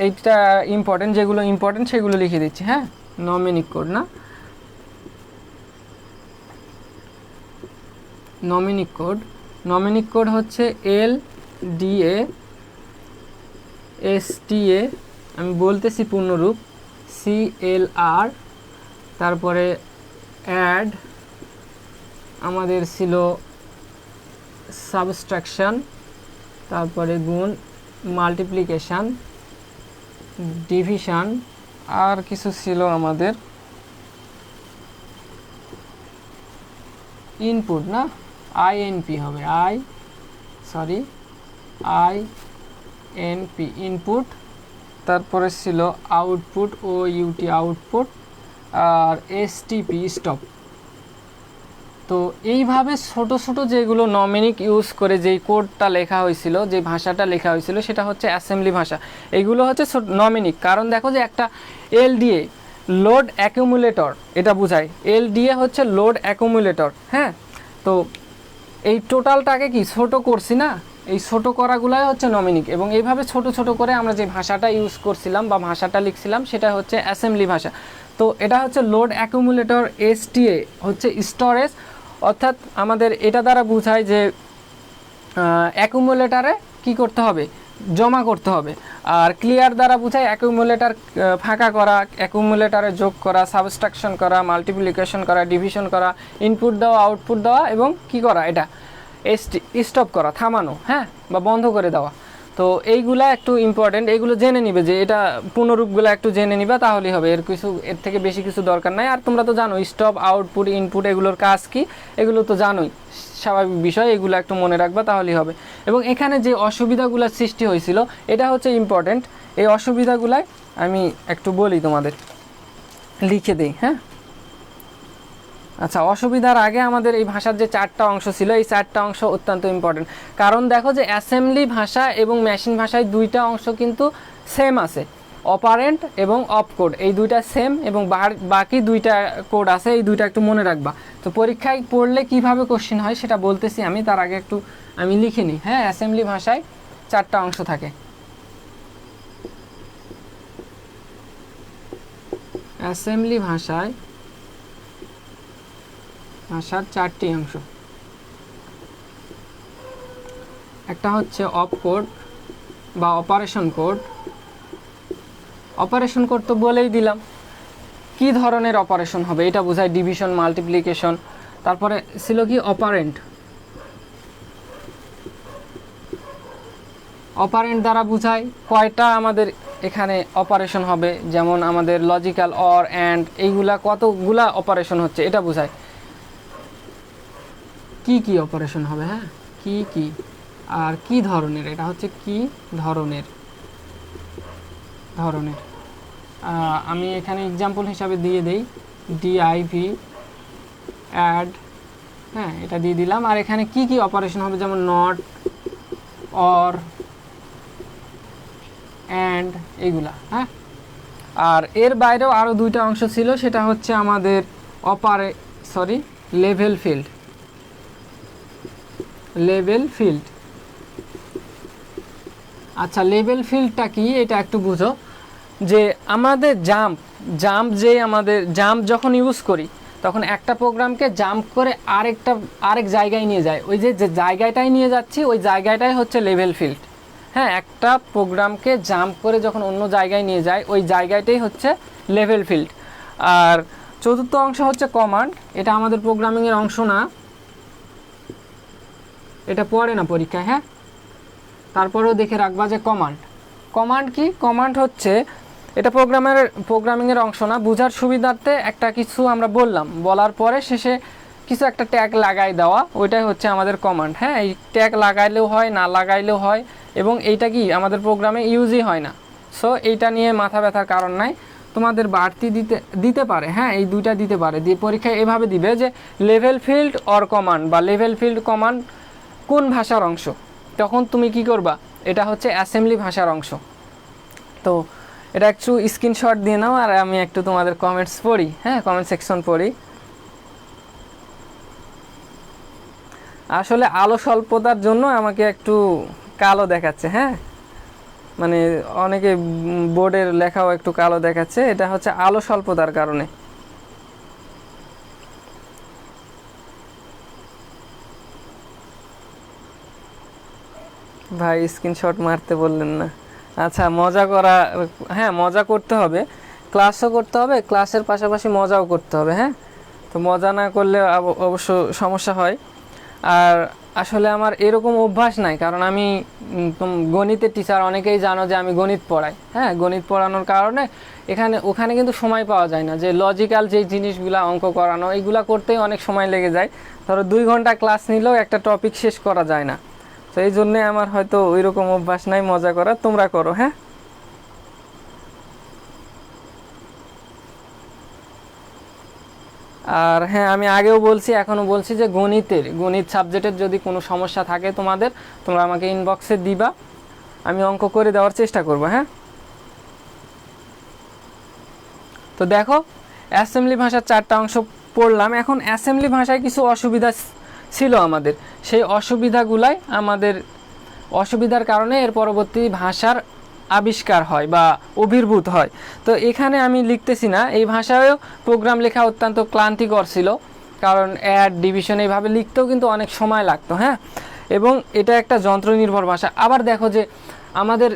এইটা ইম্পর্টেন্ট, যেগুলো ইম্পর্টেন্ট সেগুলো লিখে দিচ্ছি। হ্যাঁ, নমিনিক কোড না, নমিনিক কোড হচ্ছে LDASTA, আমি বলতেছি পূর্ণরূপ, CLR, তারপরে অ্যাড, আমাদের ছিল সাবস্ট্রাকশন, তারপরে গুণ, মাল্টিপ্লিকেশান, ডিভিশন, আর কিছু ছিল আমাদের ইনপুট, না আইএনপি হবে, আইএনপি ইনপুট, তারপরে ছিল আউটপুট ও ইউটি আউটপুট, আর এসটিপি স্টপ। তো এইভাবে ছোট ছোট যেগুলো নমিনিক ইউজ করে যেই কোডটা লেখা হয়েছিল, যে ভাষাটা লেখা হয়েছিল, সেটা হচ্ছে অ্যাসেম্বলি ভাষা। এইগুলো হচ্ছে নমিনিক, কারণ দেখো যে একটা এলডিএ লোড অ্যাকুমুলেটর, এটা বোঝায়। এলডিএ হচ্ছে লোড অ্যাকুমুলেটর। হ্যাঁ, তো এই টোটালটাকে কি ছোট করছি না, এই ছোট করাগুলাই হচ্ছে নমিনিক। এবং এইভাবে ছোট ছোট করে আমরা যে ভাষাটা ইউজ করছিলাম বা ভাষাটা লিখছিলাম, সেটা হচ্ছে অ্যাসেম্বলি ভাষা। তো এটা হচ্ছে লোড অ্যাকুমুলেটর, এসটিএ হচ্ছে স্টোরেজ, অর্থাৎ আমাদের এটা দ্বারা বোঝায় যে অ্যাকুমুলেটারে কি করতে হবে, জমা করতে হবে। আর ক্লিয়ার দ্বারা বোঝায় অ্যাকুমুলেটার ফাঁকা করা, অ্যাকুমুলেটারে যোগ করা, সাবস্ট্রাকশন করা, মাল্টিপ্লিকেশন করা, ডিভিশন করা, ইনপুট দেওয়া, আউটপুট দেওয়া, এবং কি করা, এটা স্টপ করা, থামানো, হ্যাঁ, বা বন্ধ করে দেওয়া। তো এইগুলা একটু ইম্পর্টেন্ট, এইগুলো জেনে নিবে, যে এটা পুনরূপগুলো একটু জেনে নিবা, তাহলেই হবে। এর থেকে বেশি কিছু দরকার নাই। আর তোমরা তো জানো স্টপ, আউটপুট, ইনপুট এগুলোর কাজ কি, এগুলো তো জানোই, স্বাভাবিক বিষয়। এগুলো একটু মনে রাখবা, তাহলেই হবে। এবং এখানে যে অসুবিধাগুলোর সৃষ্টি হয়েছিল, এটা হচ্ছে ইম্পর্টেন্ট। এই অসুবিধাগুলাই আমি একটু বলি তোমাদের, লিখে দিই। হ্যাঁ, আচ্ছা, অসুবিধার আগে আমাদের এই ভাষার যে 4টা অংশ ছিল, এই 4টা অংশ অত্যন্ত ইম্পর্টেন্ট। কারণ দেখো যে অ্যাসেম্বলি ভাষা এবং মেশিন ভাষায় 2টা অংশ কিন্তু সেম আছে, অপারেন্ট এবং অপকোড, এই 2টা সেম, এবং বাকি 2টা কোড আছে, এই 2টা একটু মনে রাখবা। তো পরীক্ষায় পড়লে কিভাবে কোশ্চেন হয় সেটা বলতেছি আমি, তার আগে একটু আমি লিখে নিই। হ্যাঁ, অ্যাসেম্বলি ভাষায় 4টা অংশ থাকে। অ্যাসেম্বলি ভাষার 4টি অংশ। একটা হচ্ছে অপকোড বা অপারেশন কোড। অপারেশন কোড তো বলেই দিলাম, কি ধরনের অপারেশন হবে এটা বোঝায়, ডিভিশন, মাল্টিপ্লিকেশন। তারপরে ছিল কি অপারেন্ট। অপারেন্ট দ্বারা বোঝায় কয়টা আমাদের এখানে অপারেশন হবে, যেমন আমাদের লজিক্যাল, অর, অ্যান্ড, এইগুলা কতগুলা অপারেশন হচ্ছে এটা বোঝায়। কি কি অপারেশন হবে, হ্যাঁ, কি আর কি ধরনের, এটা হচ্ছে কি ধরনের। আমি এখানে এক্সাম্পল হিসাবে দিয়ে দেই, ডিআইভি, অ্যাড, হ্যাঁ, এটা দিয়ে দিলাম। আর এখানে কি কি অপারেশন হবে, যেমন নট, অর, অ্যান্ড, এইগুলা। হ্যাঁ, আর এর বাইরেও আরও 2টা অংশ ছিল, সেটা হচ্ছে আমাদের লেভেল ফিল্ড। আচ্ছা, লেভেল ফিল্ডটা কি এটা একটু বুঝো। যে আমাদের জাম্প যখন ইউজ করি, তখন একটা প্রোগ্রামকে জাম্প করে আরেক জায়গায় নিয়ে যায়। ওই যে জায়গাটায় নিয়ে যাচ্ছি, ওই জায়গাটাই হচ্ছে লেভেল ফিল্ড। হ্যাঁ, একটা প্রোগ্রামকে জাম্প করে যখন অন্য জায়গায় নিয়ে যায়, ওই জায়গাটাই হচ্ছে লেভেল ফিল্ড। আর চতুর্থ অংশ হচ্ছে কমান্ড। এটা আমাদের প্রোগ্রামিংয়ের অংশ না, এটা পড়ে না পরীক্ষায়। হ্যাঁ, তারপরেও দেখে রাখবা যে কমান্ড কি। কমান্ড হচ্ছে, এটা প্রোগ্রামিংয়ের অংশ না, বোঝার সুবিধার্থে একটা কিছু আমরা বলার পরে শেষে কিছু একটা ট্যাগ লাগাই দেওয়া, ওইটাই হচ্ছে আমাদের কমান্ড। হ্যাঁ, এই ট্যাগ লাগাইলেও হয়, না লাগাইলেও হয়, এবং এইটা কি আমাদের প্রোগ্রামে ইউজই হয় না। সো এইটা নিয়ে মাথা ব্যথার কারণ নাই, তোমাদের বাড়তি দিতে পারে। হ্যাঁ, এই 2টা দিতে পারে, দিয়ে পরীক্ষায় এভাবে দিবে যে লেভেল ফিল্ড অর কমান্ড, বা লেভেল ফিল্ড কমান্ড কোন ভাষার অংশ। তখন তুমি কি করবা, এটা হচ্ছে অ্যাসেম্বলি ভাষার অংশ। তো এটা একটু স্ক্রিনশট দিয়ে নাও, আর আমি একটু তোমাদের কমেন্টস পড়ি। হ্যাঁ, কমেন্ট সেকশন পড়ি। আসলে আলো স্বল্পতার জন্য আমাকে একটু কালো দেখাচ্ছে। হ্যাঁ, মানে অনেকে বোর্ডের লেখাও একটু কালো দেখাচ্ছে, এটা হচ্ছে আলো স্বল্পতার কারণে। ভাই স্ক্রিনশট মারতে বললেন না। আচ্ছা, মজা করতে হবে, ক্লাসও করতে হবে, ক্লাসের পাশাপাশি মজাও করতে হবে। হ্যাঁ, তো তো মজা না করলে অবশ্য সমস্যা হয়। আর আসলে আমার এরকম অভ্যাস নাই, কারণ আমি গণিতের টিচার, অনেকেই জানো যে আমি গণিত পড়াই। হ্যাঁ, গণিত পড়ানোর কারণে ওখানে কিন্তু সময় পাওয়া যায় না, যে লজিক্যাল যে জিনিসগুলো অঙ্ক করানো এইগুলা করতেই অনেক সময় লেগে যায়। ধরো 2 ঘন্টা ক্লাস নিলেও একটা টপিক শেষ করা যায় না। তো এই জন্যে আমার হয়তো ওই রকম অভ্যাস নাই মজা করা। তোমরা করো। হ্যাঁ, আর হ্যাঁ, আমি আগেও বলছি, এখনও বলছি যে গণিত সাবজেক্টের যদি কোনো সমস্যা থাকে তোমরা আমাকে ইনবক্সে দিবা, আমি অঙ্ক করে দেওয়ার চেষ্টা করব। হ্যাঁ, তো দেখো অ্যাসেম্বলি ভাষার 4টা অংশ পড়লাম। এখন অ্যাসেম্বলি ভাষায় কিছু অসুবিধা ছিল আমাদের, সেই অসুবিধার কারণে এর পরবর্তী ভাষার আবিষ্কার হয় বা আবির্ভূত হয়। তো এখানে আমি লিখতেছি না, এই ভাষায়ও প্রোগ্রাম লেখা অত্যন্ত ক্লান্তিকর ছিল, কারণ অ্যাড ডিভিশন এইভাবে লিখতেও কিন্তু অনেক সময় লাগতো। হ্যাঁ, এবং এটা একটা যন্ত্র নির্ভর ভাষা। আবার দেখো যে আমাদের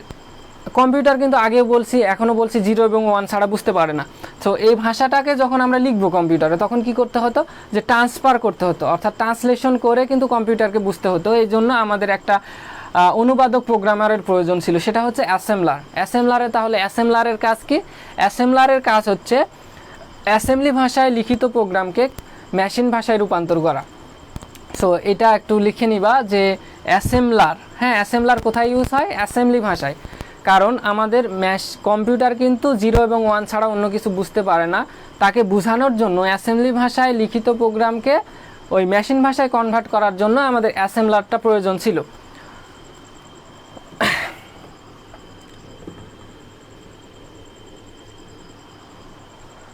কম্পিউটার কিন্তু আগেও বলছি, এখনও বলছি, 0 এবং 1 ছাড়া বুঝতে পারে না। তো এই ভাষাটাকে যখন আমরা লিখবো কম্পিউটারে, তখন কি করতে হতো, যে ট্রান্সফার করতে হতো, অর্থাৎ ট্রান্সলেশন করে কিন্তু কম্পিউটারকে বুঝতে হতো। এই জন্য আমাদের একটা অনুবাদক প্রোগ্রামারের প্রয়োজন ছিল, সেটা হচ্ছে অ্যাসেম্বলারের কাজ কি? অ্যাসেম্বলারের কাজ হচ্ছে অ্যাসেম্বলি ভাষায় লিখিত প্রোগ্রামকে মেশিন ভাষায় রূপান্তর করা। সো এটা একটু লিখে নিবা যে অ্যাসেম্বলার, হ্যাঁ, অ্যাসেম্বলার কোথায় ইউজ হয়? অ্যাসেম্বলি ভাষায়। কারণ আমাদের কম্পিউটার কিন্তু 0 এবং 1 ছাড়া অন্য কিছু বুঝতে পারে না, তাকে বোঝানোর জন্য অ্যাসেম্বলি ভাষায় লিখিত প্রোগ্রামকে ওই মেশিন ভাষায় কনভার্ট করার জন্য আমাদের অ্যাসেম্বলারটা প্রয়োজন ছিল।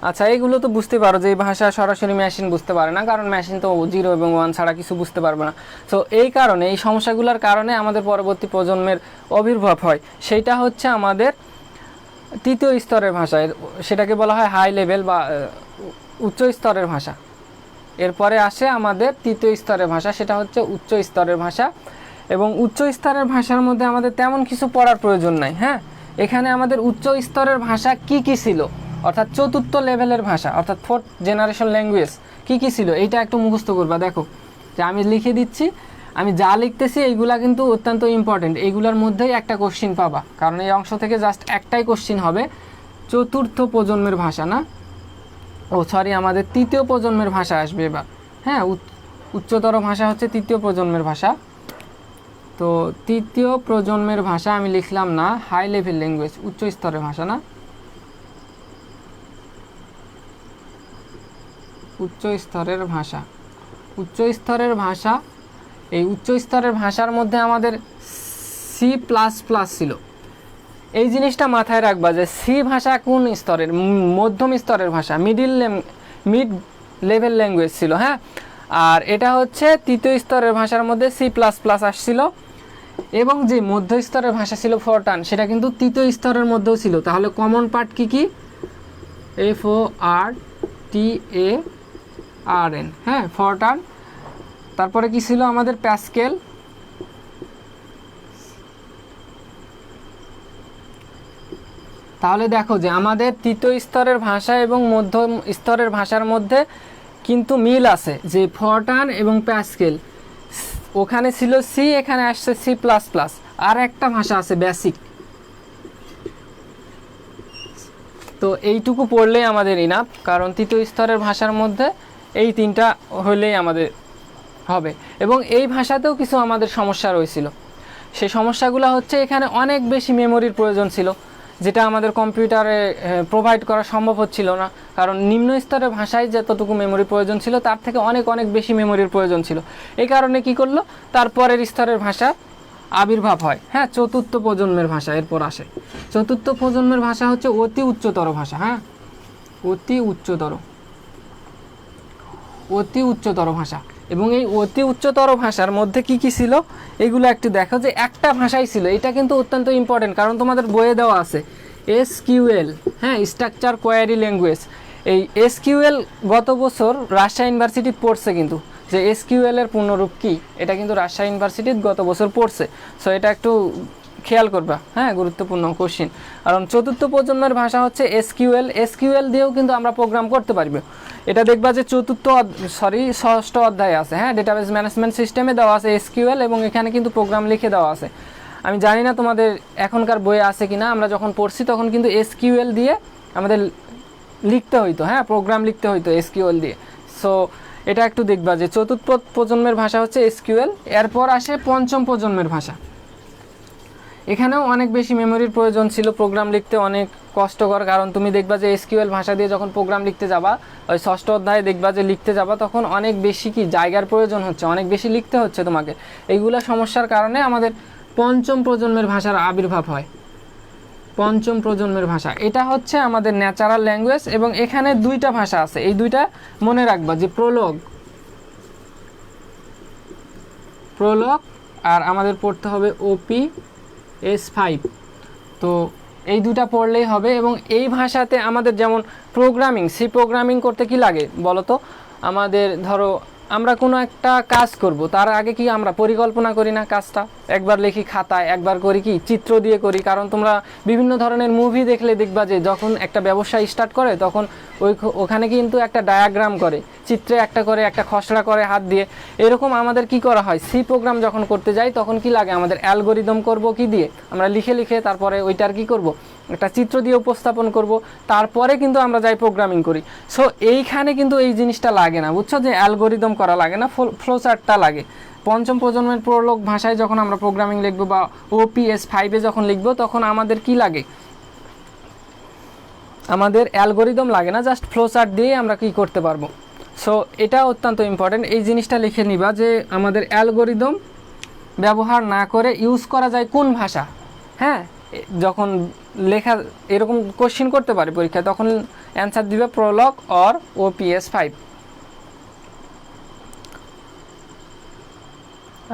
আচ্ছা, এইগুলো তো বুঝতে পারো যে এই ভাষা সরাসরি মেশিন বুঝতে পারে না, কারণ মেশিন তো 0 এবং 1 ছাড়া কিছু বুঝতে পারবে না। তো এই কারণে, এই সমস্যাগুলোর কারণে আমাদের পরবর্তী প্রজন্মের আবির্ভাব হয়। সেইটা হচ্ছে আমাদের 3য় স্তরের ভাষা, সেটাকে বলা হয় হাই লেভেল বা উচ্চ স্তরের ভাষা। এরপরে আসে আমাদের 3য় স্তরের ভাষা, সেটা হচ্ছে উচ্চ স্তরের ভাষা। এবং উচ্চ স্তরের ভাষার মধ্যে আমাদের তেমন কিছু পড়ার প্রয়োজন নাই। হ্যাঁ, এখানে আমাদের উচ্চ স্তরের ভাষা কি কি ছিল, অর্থাৎ 4র্থ লেভেলের ভাষা, অর্থাৎ 4th জেনারেশন ল্যাঙ্গুয়েজ কি কি ছিল, এইটা একটু মুখস্থ করবা। দেখো যে আমি লিখে দিচ্ছি, আমি যা লিখতেছি এইগুলা কিন্তু অত্যন্ত ইম্পর্টেন্ট, এইগুলোর মধ্যেই একটা কোশ্চিন পাবা, কারণ এই অংশ থেকে জাস্ট একটাই কোশ্চিন হবে। 4র্থ প্রজন্মের ভাষা না, আমাদের 3য় প্রজন্মের ভাষা আসবে এবার। হ্যাঁ, উচ্চতর ভাষা হচ্ছে 3য় প্রজন্মের ভাষা। তো 3য় প্রজন্মের ভাষা আমি লিখলাম না, হাই লেভেল ল্যাঙ্গুয়েজ, উচ্চ স্তরের ভাষা না, উচ্চ স্তরের ভাষা। উচ্চ স্তরের ভাষা, এই উচ্চ স্তরের ভাষার মধ্যে আমাদের C++ ছিল। এই জিনিসটা মাথায় রাখবা যে সি ভাষা কোন স্তরের? মধ্যম স্তরের ভাষা, মিড লেভেল ল্যাঙ্গুয়েজ ছিল। হ্যাঁ, আর এটা হচ্ছে 3য় স্তরের ভাষার মধ্যে C++ আসছিল। এবং যে মধ্য স্তরের ভাষা ছিল ফরটান, সেটা কিন্তু 3য় স্তরের মধ্যেও ছিল। তাহলে কমন পার্ট কি কি? FORTAN, হ্যাঁ, ফরটান। তারপরে কি ছিল আমাদের? প্যাসকেল। তাহলে দেখো যে আমাদের 3য় স্তরের ভাষা এবং মধ্যম স্তরের ভাষার মধ্যে কিন্তু মিল আছে, যে ফরটান এবং প্যাসকেল, ওখানে ছিল সি, এখানে আসছে C++। আর একটা ভাষা আছে বেসিক। তো এইটুকু পড়লেই আমাদের ইনাফ, কারণ 3য় স্তরের ভাষার মধ্যে এই 3টা হলেই আমাদের হবে। এবং এই ভাষাতেও কিছু আমাদের সমস্যা রয়েছিল। সেই সমস্যাগুলো হচ্ছে এখানে অনেক বেশি মেমোরির প্রয়োজন ছিল, যেটা আমাদের কম্পিউটারে প্রোভাইড করা সম্ভব হচ্ছিল না, কারণ নিম্ন স্তরের ভাষায় যতটুকু মেমোরির প্রয়োজন ছিল তার থেকে অনেক অনেক বেশি মেমোরির প্রয়োজন ছিল। এই কারণে কি করলো, তারপরের স্তরের ভাষা আবির্ভাব হয়। হ্যাঁ, 4র্থ প্রজন্মের ভাষা এরপর আসে। 4র্থ প্রজন্মের ভাষা হচ্ছে অতি উচ্চতর ভাষা। হ্যাঁ, অতি উচ্চতর ভাষা। এবং এই অতি উচ্চতর ভাষার মধ্যে কি কি ছিল এগুলো একটু দেখো, যে একটা ভাষাই ছিল। এটা কিন্তু অত্যন্ত ইম্পর্টেন্ট, কারণ তোমাদের বইয়ে দেওয়া আছে SQL, হ্যাঁ, স্ট্রাকচার কোয়ারি ল্যাঙ্গুয়েজ। এই SQL গত বছর রাজশাহী ইউনিভার্সিটিতে পড়ছে, কিন্তু যে SQL এর পূর্ণরূপ কি, এটা কিন্তু রাজশাহী ইউনিভার্সিটিতে গত বছর পড়ছে। সো এটা একটু খেয়াল করবা, হ্যাঁ, গুরুত্বপূর্ণ কোশ্চিন। কারণ চতুর্থ প্রজন্মের ভাষা হচ্ছে এসকিউএল। এসকিউএল দিয়েও কিন্তু আমরা প্রোগ্রাম করতে পারবো। এটা দেখবা যে ষষ্ঠ অধ্যায়ে আছে, হ্যাঁ, ডেটাবেস ম্যানেজমেন্ট সিস্টেমে দেওয়া আছে এসকিউএল, এবং এখানে কিন্তু প্রোগ্রাম লিখে দেওয়া আছে। আমি জানি না তোমাদের এখনকার বইয়ে আছে কিনা, আমরা যখন পড়ছি তখন কিন্তু এসকিউএল দিয়ে আমাদের লিখতে হইতো, হ্যাঁ, প্রোগ্রাম লিখতে হইতো এসকিউএল দিয়ে। সো এটা একটু দেখবা যে চতুর্থ প্রজন্মের ভাষা হচ্ছে এসকিউএল। এরপর আসে পঞ্চম প্রজন্মের ভাষা। এখানেও অনেক বেশি মেমোরির প্রয়োজন ছিল, প্রোগ্রাম লিখতে অনেক কষ্টকর। কারণ তুমি দেখবা যে এসকিউএল ভাষা দিয়ে যখন প্রোগ্রাম লিখতে যাবা, ওই ষষ্ঠ অধ্যায়ে দেখবা যে লিখতে যাবা, তখন অনেক বেশি কি জায়গার প্রয়োজন হচ্ছে, অনেক বেশি লিখতে হচ্ছে তোমাকে। এইগুলো সমস্যার কারণে আমাদের পঞ্চম প্রজন্মের ভাষার আবির্ভাব হয়। পঞ্চম প্রজন্মের ভাষা এটা হচ্ছে আমাদের ন্যাচারাল ল্যাঙ্গুয়েজ, এবং এখানে দুইটা ভাষা আছে, এই দুইটা মনে রাখবা যে প্রোলগ আর আমাদের পড়তে হবে OPS5। তো এই দুটা পড়লেই হবে। এবং এই ভাষাতে আমাদের যেমন সি প্রোগ্রামিং করতে কি লাগে বলো তো? আমাদের ধরো আমরা কোনো একটা কাজ করব, তার আগে কি আমরা পরিকল্পনা করি না? কাজটা একবার লিখি খাতায়, একবার করি কি চিত্র দিয়ে করি। কারণ তোমরা বিভিন্ন ধরনের মুভি দেখলে দেখবা যে যখন একটা ব্যবসা স্টার্ট করে তখন ওখানে কিন্তু একটা ডায়াগ্রাম করে, চিত্রে একটা করে, একটা খসড়া করে হাত দিয়ে। এরকম আমাদের কি করা হয়, সি প্রোগ্রাম যখন করতে যাই তখন কি লাগে, আমাদের অ্যালগোরিদম করব কি দিয়ে, আমরা লিখে তারপরে ওইটার কি করব, একটা চিত্র দিয়ে উপস্থাপন করব, তারপরে কিন্তু আমরা যাই প্রোগ্রামিং করি। সো এইখানে কিন্তু এই জিনিসটা লাগে না, বুঝছো, যে অ্যালগোরিদম করা লাগে না, ফ্লোচার্টটা লাগে। পঞ্চম প্রজন্মের প্রোলগ ভাষায় যখন আমরা প্রোগ্রামিং লিখব বা OPS5-এ যখন লিখব, তখন আমাদের কি লাগে, আমাদের অ্যালগোরিদম লাগে না, জাস্ট ফ্লোচার্ট দিয়ে আমরা কি করতে পারবো। সো এটা অত্যন্ত ইম্পর্টেন্ট, এই জিনিসটা লিখে নিবা যে আমাদের অ্যালগোরিদম ব্যবহার না করে ইউজ করা যায় কোন ভাষা। হ্যাঁ, যখন লেখা এরকম কোশ্চিন করতে পারে পরীক্ষায়, তখন অ্যান্সার দিবে প্রোলগ অর OPS5।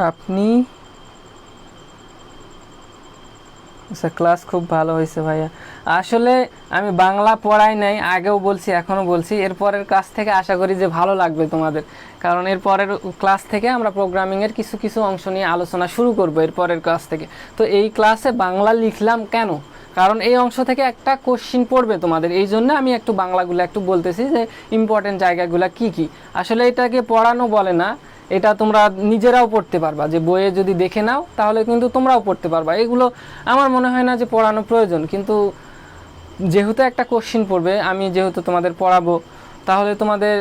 আপনি আচ্ছা, ক্লাস খুব ভালো হয়েছে ভাইয়া। আসলে আমি বাংলা পড়াই নাই, আগেও বলছি এখনও বলছি, এরপরের ক্লাস থেকে আশা করি যে ভালো লাগবে তোমাদের। কারণ এরপরের ক্লাস থেকে আমরা প্রোগ্রামিংয়ের কিছু অংশ নিয়ে আলোচনা শুরু করব এরপরের ক্লাস থেকে। তো এই ক্লাসে বাংলা লিখলাম কেন, কারণ এই অংশ থেকে একটা কোশ্চিন পড়বে তোমাদের, এই জন্য আমি একটু বাংলাগুলো একটু বলতেছি যে ইম্পর্টেন্ট জায়গাগুলো কি কি। আসলে এটাকে পড়ানো বলে না, এটা তোমরা নিজেরাও পড়তে পারবা, যে বইয়ে যদি দেখে নাও তাহলে কিন্তু তোমরাও পড়তে পারবা। এগুলো আমার মনে হয় না যে পড়ানো প্রয়োজন, কিন্তু যেহেতু একটা কোশ্চিন পড়বে, আমি যেহেতু তোমাদের পড়াবো, তাহলে তোমাদের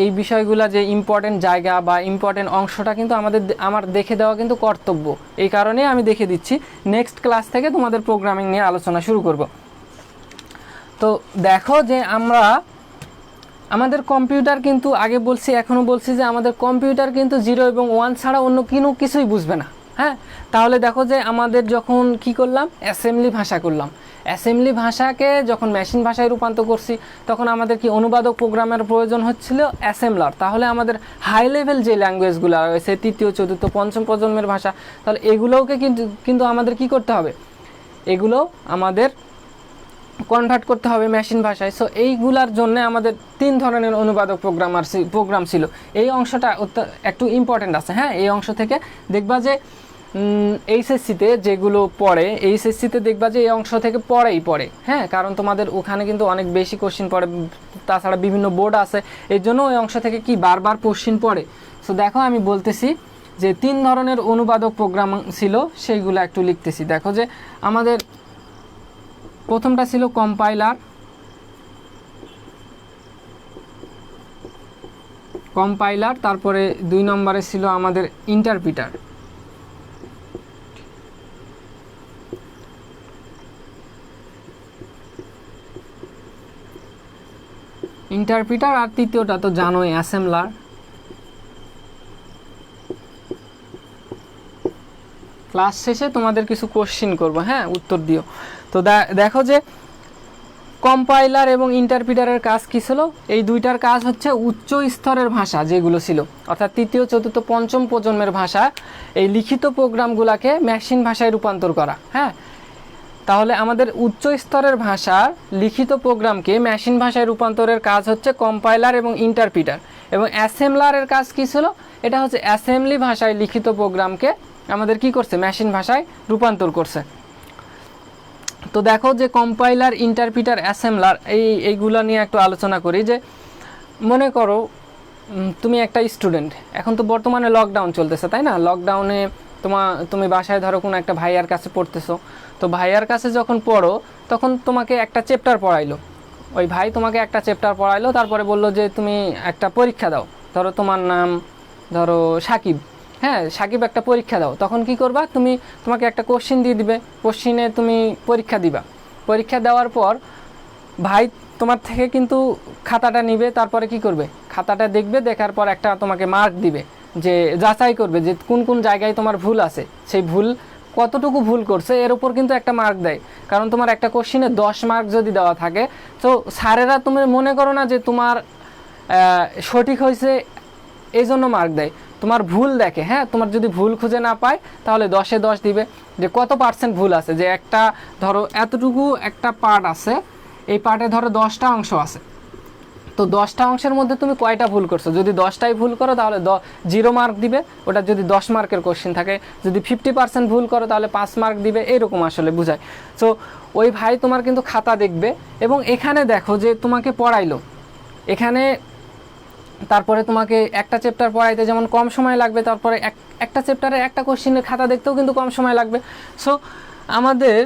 এই বিষয়গুলো যে ইম্পর্টেন্ট জায়গা বা ইম্পর্টেন্ট অংশটা কিন্তু আমার দেখে দেওয়া কিন্তু কর্তব্য। এই কারণে আমি দেখে দিচ্ছি। নেক্সট ক্লাস থেকে তোমাদের প্রোগ্রামিং নিয়ে আলোচনা শুরু করব। তো দেখো যে আমাদের কম্পিউটার কিন্তু, আগে বলছি এখনও বলছি, যে আমাদের কম্পিউটার কিন্তু 0 এবং 1 ছাড়া অন্য কিছুই বুঝবে না। হ্যাঁ, তাহলে দেখো যে আমাদের যখন কি করলাম, অ্যাসেম্বলি ভাষা করলাম, অ্যাসেম্বলি ভাষাকে যখন মেশিন ভাষায় রূপান্তর করছি, তখন আমাদের কি অনুবাদক প্রোগ্রামের প্রয়োজন হচ্ছিল, অ্যাসেম্বলার। তাহলে আমাদের হাই লেভেল যে ল্যাঙ্গুয়েজগুলো রয়েছে, তৃতীয়, চতুর্থ, পঞ্চম প্রজন্মের ভাষা, তাহলে এগুলোকে কিন্তু আমাদের কি করতে হবে, এগুলো আমাদের কনভার্ট করতে হবে মেশিন ভাষায়। সো এইগুলার জন্য আমাদের 3 ধরনের অনুবাদক প্রোগ্রাম ছিল। এই অংশটা একটু ইম্পর্টেন্ট আছে। হ্যাঁ, এই অংশ থেকে দেখবা যে এইচএসসিতে যেগুলো পড়ে, এইচএসসিতে দেখবা যে এই অংশ থেকে পড়ে। হ্যাঁ, কারণ তোমাদের ওখানে কিন্তু অনেক বেশি কোশ্চিন পড়ে, তাছাড়া বিভিন্ন বোর্ড আছে, এই জন্য ওই অংশ থেকে কি বারবার কোশ্চিন পড়ে। সো দেখো আমি বলতেছি যে 3 ধরনের অনুবাদক প্রোগ্রাম ছিল, সেইগুলো একটু লিখতেছি। দেখো যে আমাদের প্রথমটা ছিল কম্পাইলার, তারপরে 2 নম্বরে ছিল আমাদের ইন্টারপ্রিটার। আর তৃতীয়টা তো জানোই, অ্যাসেম্বলার। ক্লাস শেষে তোমাদের কিছু কোশ্চিন করব, হ্যাঁ, উত্তর দিও। তো দেখো যে কম্পাইলার এবং ইন্টারপ্রিটারের কাজ কী ছিল, এই দুইটার কাজ হচ্ছে উচ্চ স্তরের ভাষা যেগুলো ছিল, অর্থাৎ তৃতীয়, চতুর্থ, পঞ্চম প্রজন্মের ভাষা, এই লিখিত প্রোগ্রামগুলোকে মেশিন ভাষায় রূপান্তর করা। হ্যাঁ, তাহলে আমাদের উচ্চ স্তরের ভাষার লিখিত প্রোগ্রামকে মেশিন ভাষায় রূপান্তরের কাজ হচ্ছে কম্পাইলার এবং ইন্টারপ্রিটার। এবং অ্যাসেম্বলারের কাজ কী ছিল, এটা হচ্ছে অ্যাসেম্বলি ভাষায় লিখিত প্রোগ্রামকে আমাদের কি করছে, মেশিন ভাষায় রূপান্তর করছে। তো দেখো যে কম্পাইলার, ইন্টারপ্রিটার, অ্যাসেম্বলার এইগুলো নিয়ে একটু আলোচনা করি। যে মনে করো তুমি একটা স্টুডেন্ট, এখন তো বর্তমানে লকডাউন চলতেছে, তাই না? লকডাউনে তুমি বাসায় ধরো কোনো একটা ভাইয়ার কাছে পড়তেছো। তো ভাইয়ার কাছে যখন পড়ো তখন তোমাকে একটা চ্যাপ্টার পড়াইলো, ওই ভাই তোমাকে একটা চ্যাপ্টার পড়াইলো, তারপরে বললো যে তুমি একটা পরীক্ষা দাও। ধরো তোমার নাম ধরো সাকিব, হ্যাঁ সাকিব, একটা পরীক্ষা দাও। তখন কি করবা, তোমাকে একটা কোশ্চিন দিয়ে দিবে, কোশ্চিনে তুমি পরীক্ষা দিবা। পরীক্ষা দেওয়ার পর ভাই তোমার থেকে কিন্তু খাতাটা নিবে, তারপরে কি করবে, খাতাটা দেখবে, দেখার পর একটা তোমাকে মার্ক দিবে, যে যাচাই করবে যে কোন কোন জায়গায় তোমার ভুল আছে, সেই ভুল কতটুকু ভুল করছে এর উপর কিন্তু একটা মার্ক দেয়। কারণ তোমার একটা কোশ্চিনে 10 মার্ক যদি দেওয়া থাকে, তো স্যারেরা তুমি মনে করো না যে তোমার সঠিক হয়েছে এই জন্য মার্ক দেয়, তোমার ভুল দেখে। হ্যাঁ, তোমার যদি ভুল খুঁজে না পায় তাহলে 10-এ 10 দিবে, যে কত পার্সেন্ট ভুল আছে। যে একটা ধরো এতটুকু একটা পার্ট আছে, এই পার্টে ধরো 10টা অংশ আছে, তো 10টা অংশের মধ্যে তুমি কয়টা ভুল করছো। যদি 10টাই ভুল করো তাহলে 0 মার্ক দিবে, ওটা যদি 10 মার্কের কোশ্চেন থাকে। যদি 50% ভুল করো তাহলে 5 মার্ক দিবে, এরকম আসলে বোঝায়। সো ওই ভাই তোমার কিন্তু খাতা দেখবে, এবং এখানে দেখো যে তোমাকে পড়াইলো, এখানে তারপরে তোমাকে একটা চ্যাপ্টার পড়াইতে যেমন কম সময় লাগবে, তারপরে একটা চ্যাপ্টারে একটা কোশ্চেনের খাতা দেখতেও কিন্তু কম সময় লাগবে। সো আমাদের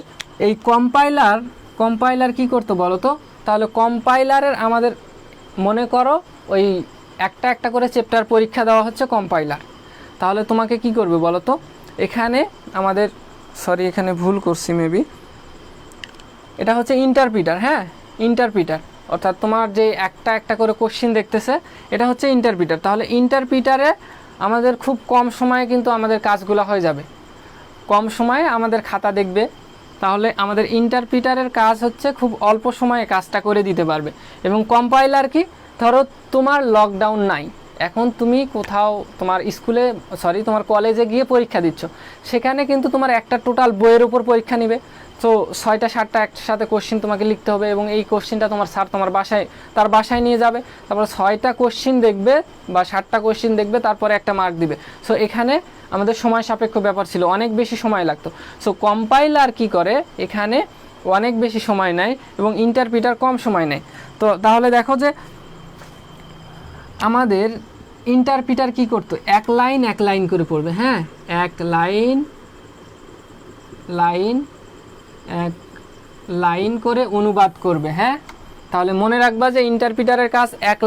এই কম্পাইলার কি করতে বলো তো? তাহলে কম্পাইলারের আমাদের মনে করো ওই একটা একটা করে চ্যাপ্টার পরীক্ষা দেওয়া হচ্ছে কম্পাইলার। তাহলে তোমাকে কি করবে বলো তো? এখানে আমাদের এখানে ভুল করছি মেবি, এটা হচ্ছে ইন্টারপ্রিটার। হ্যাঁ, ইন্টারপ্রিটার অর্থাৎ তোমার যে একটা একটা করে কোশ্চেন দেখতেছে, এটা হচ্ছে ইন্টারপ্রিটার। তাহলে ইন্টারপ্রিটারে আমাদের খুব কম সময়ে কিন্তু আমাদের কাজগুলো হয়ে যাবে, কম সময়ে আমাদের খাতা দেখবে। তাহলে আমাদের ইন্টারপ্রিটারের কাজ হচ্ছে খুব অল্প সময়ে কাজটা করে দিতে পারবে। এবং কম্পাইলার কি, ধরো তোমার লকডাউন নাই, এখন তুমি কোথাও তোমার স্কুলে তোমার কলেজে গিয়ে পরীক্ষা দিচ্ছ, সেখানে কিন্তু তোমার একটা টোটাল বইয়ের উপর পরীক্ষা নেবে। তো 6টা-7টা একসাথে কোশ্চিন তোমাকে লিখতে হবে, এবং এই কোশ্চিনটা তোমার স্যার তোমার বাসায় নিয়ে যাবে, তারপর 6টা কোশ্চিন দেখবে বা 7টা কোশ্চিন দেখবে, তারপরে একটা মার্ক দিবে। সো এখানে আমাদের সময় সাপেক্ষ ব্যাপার ছিল, অনেক বেশি সময় লাগতো। সো কম্পাইলার কি করে, এখানে অনেক বেশি সময় নেয় এবং ইন্টারপ্রিটার কম সময় নেয়। তো তাহলে দেখো যে আমাদের ইন্টারপ্রিটার কি করতো, এক লাইন করে পড়বে। হ্যাঁ, এক লাইন করে অনুবাদ করবে। হ্যাঁ, তাহলে মনে রাখবা যে ইন্টারপ্রিটারের কাজ এক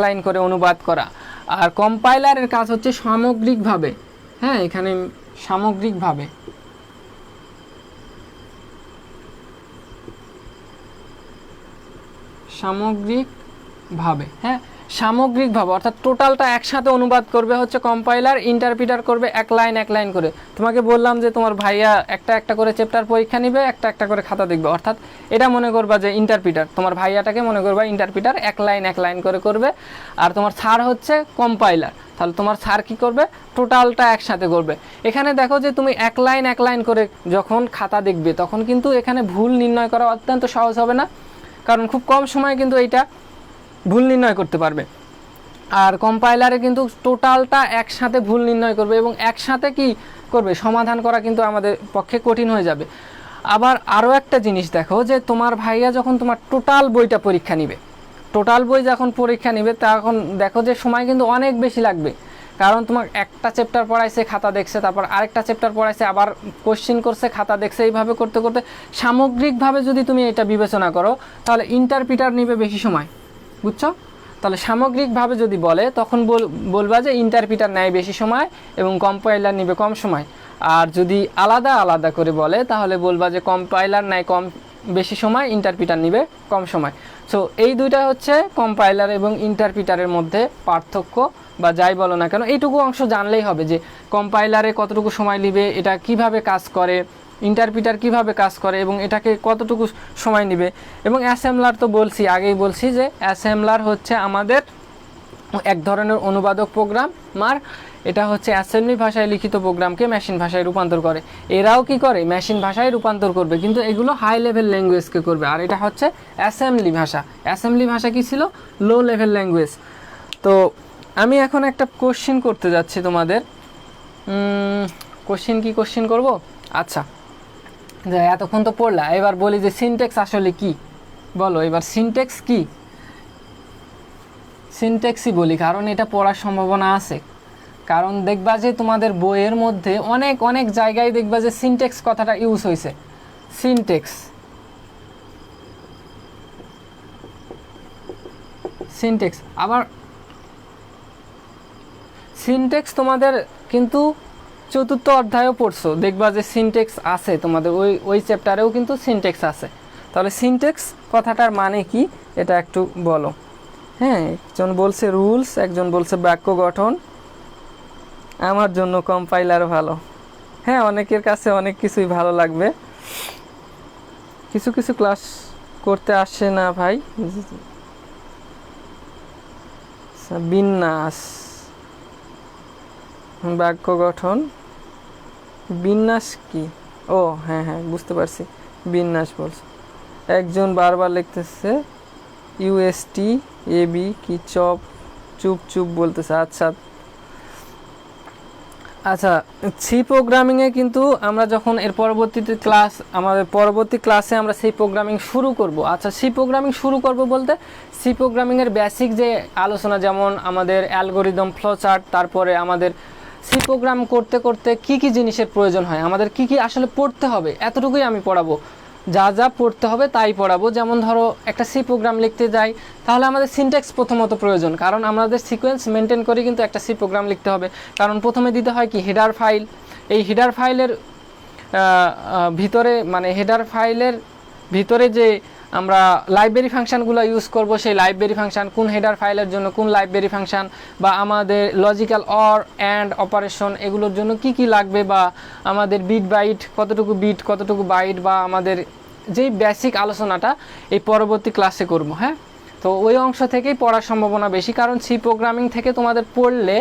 লাইন করে অনুবাদ করা, আর কম্পাইলারের কাজ হচ্ছে সামগ্রিকভাবে। হ্যাঁ, এখানে সামগ্রিকভাবে হ্যাঁ, সামগ্রিকভাবে অর্থাৎ টোটালটা একসাথে অনুবাদ করবে হচ্ছে কম্পাইলার, ইন্টারপ্রিটার করবে এক লাইন করে। তোমাকে বললাম যে তোমার ভাইয়া একটা একটা করে চ্যাপ্টার পরীক্ষা নেবে, একটা একটা করে খাতা দেখবে, অর্থাৎ এটা মনে করবা যে ইন্টারপ্রিটার, তোমার ভাইয়াটাকে মনে করবা ইন্টারপ্রিটার, এক লাইন করে করবে। আর তোমার স্যার হচ্ছে কম্পাইলার, তাহলে তোমার স্যার কি করবে, টোটালটা একসাথে করবে। এখানে দেখো যে তুমি এক লাইন করে যখন খাতা দেখবে, তখন কিন্তু এখানে ভুল নির্ণয় করা অত্যন্ত সহজ হবে না, কারণ খুব কম সময়ে কিন্তু এইটা ভুল নির্ণয় করতে পারবে। আর কম্পাইলারে কিন্তু টোটালটা একসাথে ভুল নির্ণয় করবে, এবং একসাথে কি করবে, সমাধান করা কিন্তু আমাদের পক্ষে কঠিন হয়ে যাবে। আবার আরও একটা জিনিস দেখো যে তোমার ভাইয়া যখন তোমার টোটাল বইটা পরীক্ষা নিবে, টোটাল বই যখন পরীক্ষা নিবে, তখন দেখো যে সময় কিন্তু অনেক বেশি লাগবে। কারণ তোমার একটা চ্যাপ্টার পড়াইছে, খাতা দেখছে, তারপর আরেকটা চ্যাপ্টার পড়াইছে, আবার কোশ্চিন করছে, খাতা দেখছে, এইভাবে করতে করতে সামগ্রিকভাবে যদি তুমি এটা বিবেচনা করো, তাহলে ইন্টারপ্রিটার নিবে বেশি সময়। বুঝছো? তাহলে সামগ্রিকভাবে যদি বলে, তখন বলবা যে ইন্টারপ্রিটার নেয় বেশি সময় এবং কম্পাইলার নিবে কম সময়। আর যদি আলাদা আলাদা করে বলে, তাহলে বলবা যে কম্পাইলার নেয় বেশি সময়, ইন্টারপ্রিটার নিবে কম সময়। সো এই দুইটা হচ্ছে কম্পাইলার এবং ইন্টারপ্রিটারের মধ্যে পার্থক্য, বা যাই বলো না কেন, এইটুকু অংশ জানলেই হবে যে কম্পাইলারে কতটুকু সময় নেবে, এটা কিভাবে কাজ করে, ইন্টারপ্রিটার কিভাবে কাজ করে এবং এটাকে কতটুকু সময় নেবে। এবং অ্যাসেম্বলার তো আগেই বলছি যে অ্যাসেম্বলার হচ্ছে আমাদের এক ধরনের অনুবাদক প্রোগ্রামার, এটা হচ্ছে অ্যাসেম্বলি ভাষায় লিখিত প্রোগ্রামকে মেশিন ভাষায় রূপান্তর করে। এরাও কি করে, মেশিন ভাষায় রূপান্তর করবে, কিন্তু এগুলো হাই লেভেল ল্যাঙ্গুয়েজকে করবে। আর এটা হচ্ছে অ্যাসেম্বলি ভাষা কি ছিল, লো লেভেল ল্যাঙ্গুয়েজ। তো আমি এখন একটা কোশ্চিন করতে যাচ্ছি তোমাদের। কোশ্চিন করব? আচ্ছা, যে এতক্ষণ তো পড়লা, এবার বলি যে সিনট্যাক্স আসলে কি, বলো এবার সিনট্যাক্স কি। সিনট্যাক্সই বলি কারণ এটা পড়ার সম্ভাবনা আছে। কারণ দেখবা যে তোমাদের বইয়ের মধ্যে অনেক অনেক জায়গায় দেখবা যে সিনট্যাক্স কথাটা ইউজ হয়েছে। সিনট্যাক্স সিনট্যাক্স আবার সিনট্যাক্স তোমাদের কিন্তু চতুর্থ অধ্যায়ও পড়ছো, দেখবা যে সিনট্যাক্স আছে তোমাদের ওই চ্যাপ্টারেও কিন্তু সিনট্যাক্স আছে। তাহলে সিনট্যাক্স কথাটার মানে কি এটা একটু বলো। হ্যাঁ, একজন বলছে রুলস, একজন বলছে বাক্য গঠন, আমার জন্য কম্পাইলার ভালো। হ্যাঁ, অনেকের কাছে অনেক কিছুই ভালো লাগবে, কিছু কিছু ক্লাস করতে আসে না ভাই। বিন্যাস, বাক্য গঠন, বিন্যাস কি? ও হ্যাঁ হ্যাঁ বুঝতে পারছি, বিন্যাস বলছে। একজন বারবার লিখতেছে ইউএসটি এবি কি চপ চুপ চুপ বলতেছে। আচ্ছা আচ্ছা, সি প্রোগ্রামিংয়ে কিন্তু আমরা যখন এর পরবর্তীতে ক্লাস, আমাদের পরবর্তী ক্লাসে আমরা সি প্রোগ্রামিং শুরু করব। আচ্ছা, সি প্রোগ্রামিং শুরু করব বলতে সি প্রোগ্রামিংয়ের বেসিক যে আলোচনা, যেমন আমাদের অ্যালগোরিদম, ফ্লো চার্ট, তারপরে আমাদের সি প্রোগ্রাম করতে করতে কি কি জিনিসের প্রয়োজন হয়, আমাদের কি কি আসলে পড়তে হবে, এতটুকুই আমি পড়াবো। যা যা পড়তে হবে তাই পড়াবো। যেমন ধরো একটা সি প্রোগ্রাম লিখতে যাই, তাহলে আমাদের সিনট্যাক্স প্রথমত প্রয়োজন, কারণ আমাদের সিকোয়েন্স মেনটেন করে কিন্তু একটা সি প্রোগ্রাম লিখতে হবে। কারণ প্রথমে দিতে হয় কি হেডার ফাইল, এই হেডার ফাইলের ভিতরে, মানে হেডার ফাইলের ভিতরে যে আমরা লাইব্রেরি ফাংশানগুলো ইউজ করব, সেই লাইব্রেরি ফাংশান কোন হেডার ফাইলের জন্য কোন লাইব্রেরি ফাংশান, বা আমাদের লজিক্যাল অর অ্যান্ড অপারেশন এগুলোর জন্য কি কি লাগবে, বা আমাদের বিট বাইট কতটুকু বিট কতটুকু বাইট, বা আমাদের যেই বেসিক আলোচনাটা এই পরবর্তী ক্লাসে করব। হ্যাঁ, তো ওই অংশ থেকেই পড়ার সম্ভাবনা বেশি, কারণ সি প্রোগ্রামিং থেকে তোমাদের পড়লে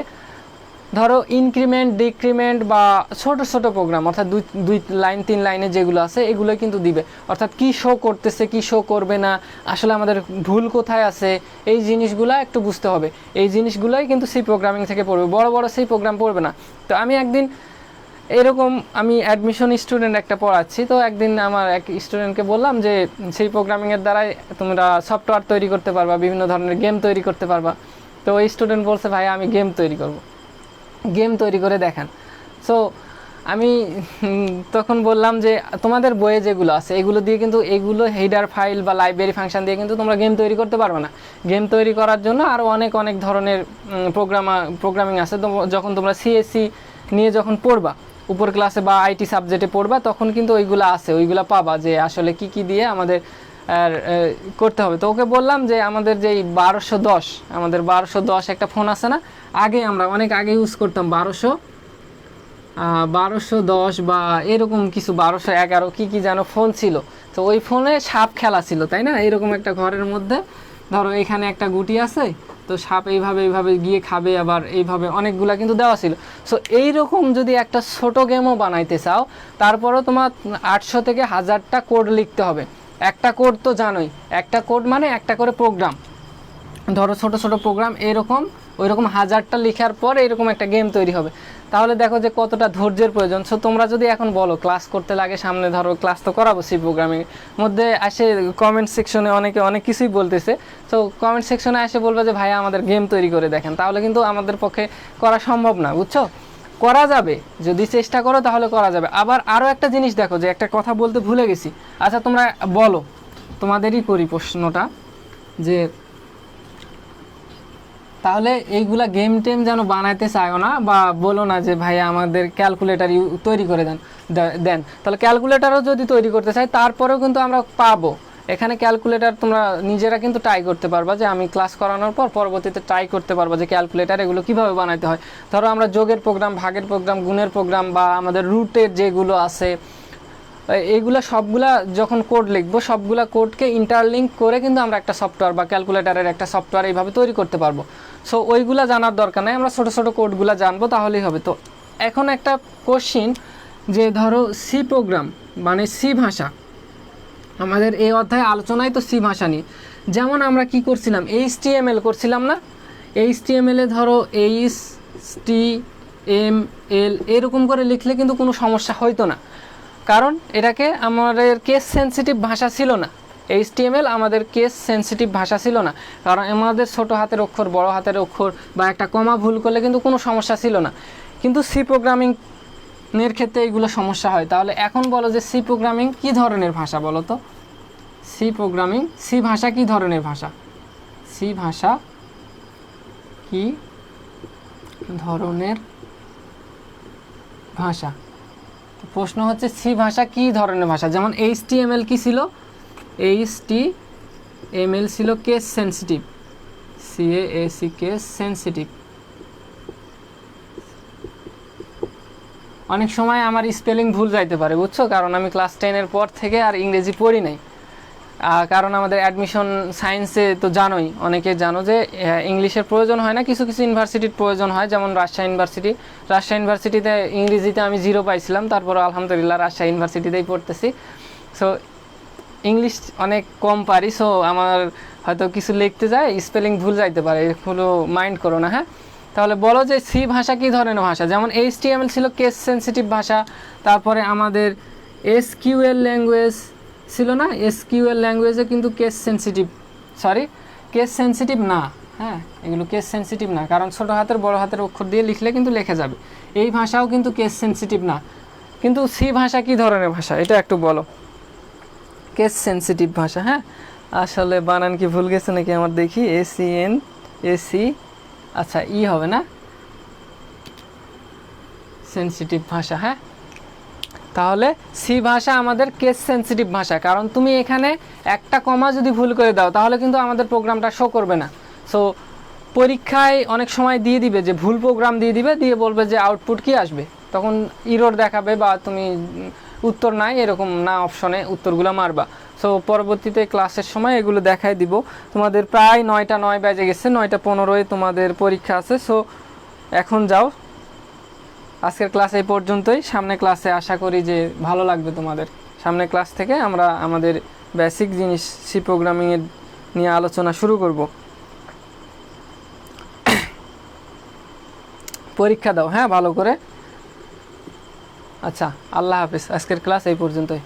ধরো ইনক্রিমেন্ট ডিক্রিমেন্ট বা ছোট ছোট প্রোগ্রাম, অর্থাৎ দুই লাইন 3 লাইনে যেগুলো আছে এগুলো কিন্তু দিবে, অর্থাৎ কি শো করতেছে কি শো করবে না, আসলে আমাদের ভুল কোথায় আছে, এই জিনিসগুলো একটু বুঝতে হবে। এই জিনিসগুলোই কিন্তু সি প্রোগ্রামিং থেকে পড়বে, বড় বড় সি প্রোগ্রাম পড়বে না। তো আমি একদিন এরকম, আমি অ্যাডমিশন স্টুডেন্ট একটা পড়াচ্ছি, তো একদিন আমার এক স্টুডেন্টকে বললাম যে সেই প্রোগ্রামিংয়ের দ্বারাই তোমরা সফটওয়্যার তৈরি করতে পারবা, বিভিন্ন ধরনের গেম তৈরি করতে পারবা। তো ওই স্টুডেন্ট বলছে ভাই আমি গেম তৈরি করব, গেম তৈরি করে দেখান। সো আমি তখন বললাম যে তোমাদের বইয়ে যেগুলো আছে এগুলো দিয়ে কিন্তু, এগুলো হেডার ফাইল বা লাইব্রেরি ফাংশন দিয়ে কিন্তু তোমরা গেম তৈরি করতে পারবে না। গেম তৈরি করার জন্য আরও অনেক অনেক ধরনের প্রোগ্রামিং আছে। যখন তোমরা সিএসসি নিয়ে যখন পড়বা উপর ক্লাসে বা আইটি সাবজেক্টে পড়বা, তখন কিন্তু ওইগুলো আছে, ওইগুলো পাবা যে আসলে কি কি দিয়ে আমাদের আর করতে হবে। তো ওকে বললাম যে আমাদের যেই 1210, আমাদের 1210 একটা ফোন আছে না, আগে আমরা অনেক আগে ইউজ করতাম 1210 বা এরকম কিছু 1211 কি যেন ফোন ছিল। তো ওই ফোনে সাপ খেলা ছিল, তাই না? এরকম একটা ঘরের মধ্যে ধরো এখানে একটা গুটি আছে, তো সাপ এইভাবে এইভাবে গিয়ে খাবে, আবার এইভাবে অনেকগুলা কিন্তু দেওয়া ছিল। সো এইরকম যদি একটা ছোট গেমও বানাইতে চাও, তারপরেও তোমার 800 থেকে 1000টা কোড লিখতে হবে। একটা কোড তো জানোই, একটা কোড মানে একটা করে প্রোগ্রাম, ধরো ছোট ছোট প্রোগ্রাম এরকম, ওইরকম 1000টা লেখার পর এরকম একটা গেম তৈরি হবে। তাহলে দেখো যে কতটা ধৈর্যের প্রয়োজন। সো তোমরা যদি এখন বলো ক্লাস করতে লাগে, সামনে ধরো ক্লাস তো করাবো সি প্রোগ্রামিং মধ্যে, আসে কমেন্ট সেকশনে অনেকে অনেক কিছুই বলতেছে। তো কমেন্ট সেকশনে এসে বলবে যে ভাইয়া আমাদের গেম তৈরি করে দেখেন, তাহলে কিন্তু আমাদের পক্ষে করা সম্ভব না, বুঝছো? করা যাবে যদি চেষ্টা করো, তাহলে করা যাবে। আবার আরও একটা জিনিস দেখো, যে একটা কথা বলতে ভুলে গেছি। আচ্ছা তোমরা বলো, তোমাদেরই করি প্রশ্নটা, যে তাহলে এইগুলা গেম টেম যেন বানাইতে চাইও না, বা বলো না যে ভাই আমাদের ক্যালকুলেটার তৈরি করে দেন। তাহলে ক্যালকুলেটারও যদি তৈরি করতে চাই, তারপরেও কিন্তু আমরা পাবো এখানে ক্যালকুলেটার। তোমরা নিজেরা কিন্তু ট্রাই করতে পারবা, যে আমি ক্লাস করানোর পর পরবর্তীতে ট্রাই করতে পারবা যে ক্যালকুলেটার এগুলো কীভাবে বানাইতে হয়। ধরো আমরা যোগের প্রোগ্রাম, ভাগের প্রোগ্রাম, গুণের প্রোগ্রাম, বা আমাদের রুটের যেগুলো আছে, এইগুলো সবগুলা যখন কোড লিখবো, সবগুলা কোডকে ইন্টারলিঙ্ক করে কিন্তু আমরা একটা সফটওয়্যার বা ক্যালকুলেটারের একটা সফটওয়্যার এইভাবে তৈরি করতে পারবো। সো ওইগুলা জানার দরকার নাই, আমরা ছোটো ছোটো কোডগুলো জানবো তাহলেই হবে। তো এখন একটা কোশ্চিন, যে ধরো সি প্রোগ্রাম মানে সি ভাষা, আমাদের এই অধ্যায়ে আলোচনায় তো সি ভাষা নিয়ে। যেমন আমরা কি করছিলাম, HTML করছিলাম না? HTML-এ ধরো HTML এরকম করে লিখলে কিন্তু কোনো সমস্যা হইতো না, কারণ এটাকে আমাদের কেস সেন্সিটিভ ভাষা ছিল না। HTML আমাদের কেস সেন্সিটিভ ভাষা ছিল না, কারণ আমাদের ছোট হাতের অক্ষর, বড় হাতের অক্ষর বা একটা কমা ভুল করলে কিন্তু কোনো সমস্যা ছিল না। কিন্তু সি প্রোগ্রামিং এর ক্ষেত্রে এইগুলো সমস্যা হয়। তাহলে এখন বলো যে সি প্রোগ্রামিং কী ধরনের ভাষা বলো তো? সি প্রোগ্রামিং, সি ভাষা কী ধরনের ভাষা? সি ভাষা কী ধরনের ভাষা? প্রশ্ন হচ্ছে সি ভাষা কী ধরনের ভাষা। যেমন HTML কি ছিল? HTML ছিল case sensitive, CASE case sensitive. অনেক সময় আমার স্পেলিং ভুল যাইতে পারে, বুঝছো, কারণ আমি ক্লাস 10-এর পর থেকে আর ইংরেজি পড়ি নাই। কারণ আমাদের অ্যাডমিশন সায়েন্সে তো জানোই, অনেকে জানো যে ইংলিশের প্রয়োজন হয় না, কিছু কিছু ইউনিভার্সিটির প্রয়োজন হয়, যেমন রাজশাহী ইউনিভার্সিটিতে ইংরেজিতে আমি 0 পাইছিলাম, তারপর আলহামদুলিল্লাহ রাজশাহী ইউনিভার্সিটিতেই পড়তেছি। সো ইংলিশ অনেক কম পারি, সো আমার হয়তো কিছু লিখতে যায় স্পেলিং ভুল যাইতে পারে, এগুলো মাইন্ড করো না, হ্যাঁ। তাহলে বলো যে সি ভাষা কী ধরনের ভাষা? যেমন HTML ছিল কেস সেন্সিটিভ ভাষা, তারপরে আমাদের SQL ল্যাঙ্গুয়েজ ছিল না, SQL ল্যাঙ্গুয়েজে কিন্তু কেস সেন্সিটিভ না, হ্যাঁ, এগুলো কেস সেন্সিটিভ না, কারণ ছোটো হাতের বড় হাতের অক্ষর দিয়ে লিখলে কিন্তু লেখা যাবে। এই ভাষাও কিন্তু কেস সেন্সিটিভ না। কিন্তু সি ভাষা কী ধরনের ভাষা এটা একটু বলো। কেস সেন্সিটিভ ভাষা, হ্যাঁ। আসলে বানান কি ভুল গেছে নাকি আমার, দেখি, ACN আচ্ছা হবে না, সেন্সিটিভ ভাষা, হ্যাঁ। তাহলে সি ভাষা আমাদের কেস সেন্সিটিভ ভাষা, কারণ তুমি এখানে একটা কমা যদি ভুল করে দাও তাহলে কিন্তু আমাদের প্রোগ্রামটা শো করবে না। সো পরীক্ষায় অনেক সময় দিয়ে দিবে যে ভুল প্রোগ্রাম দিয়ে বলবে যে আউটপুট কি আসবে, তখন ইরর দেখাবে বা তুমি উত্তর নাই এরকম না অপশনে উত্তরগুলো মারবা। সো পরবর্তীতে ক্লাসের সময় এগুলো দেখাই দিব। তোমাদের প্রায় 9:09 বেজে গেছে, 9:15 তোমাদের পরীক্ষা আছে। সো এখন যাও, আজকের ক্লাস এই পর্যন্তই। সামনে ক্লাসে আশা করি যে ভালো লাগবে তোমাদের। সামনে ক্লাস থেকে আমরা আমাদের বেসিক জিনিস সি প্রোগ্রামিংয়ের নিয়ে আলোচনা শুরু করব। পরীক্ষা দাও, হ্যাঁ, ভালো করে। আচ্ছা, আল্লাহ হাফেজ। আজকের ক্লাস এই পর্যন্তই।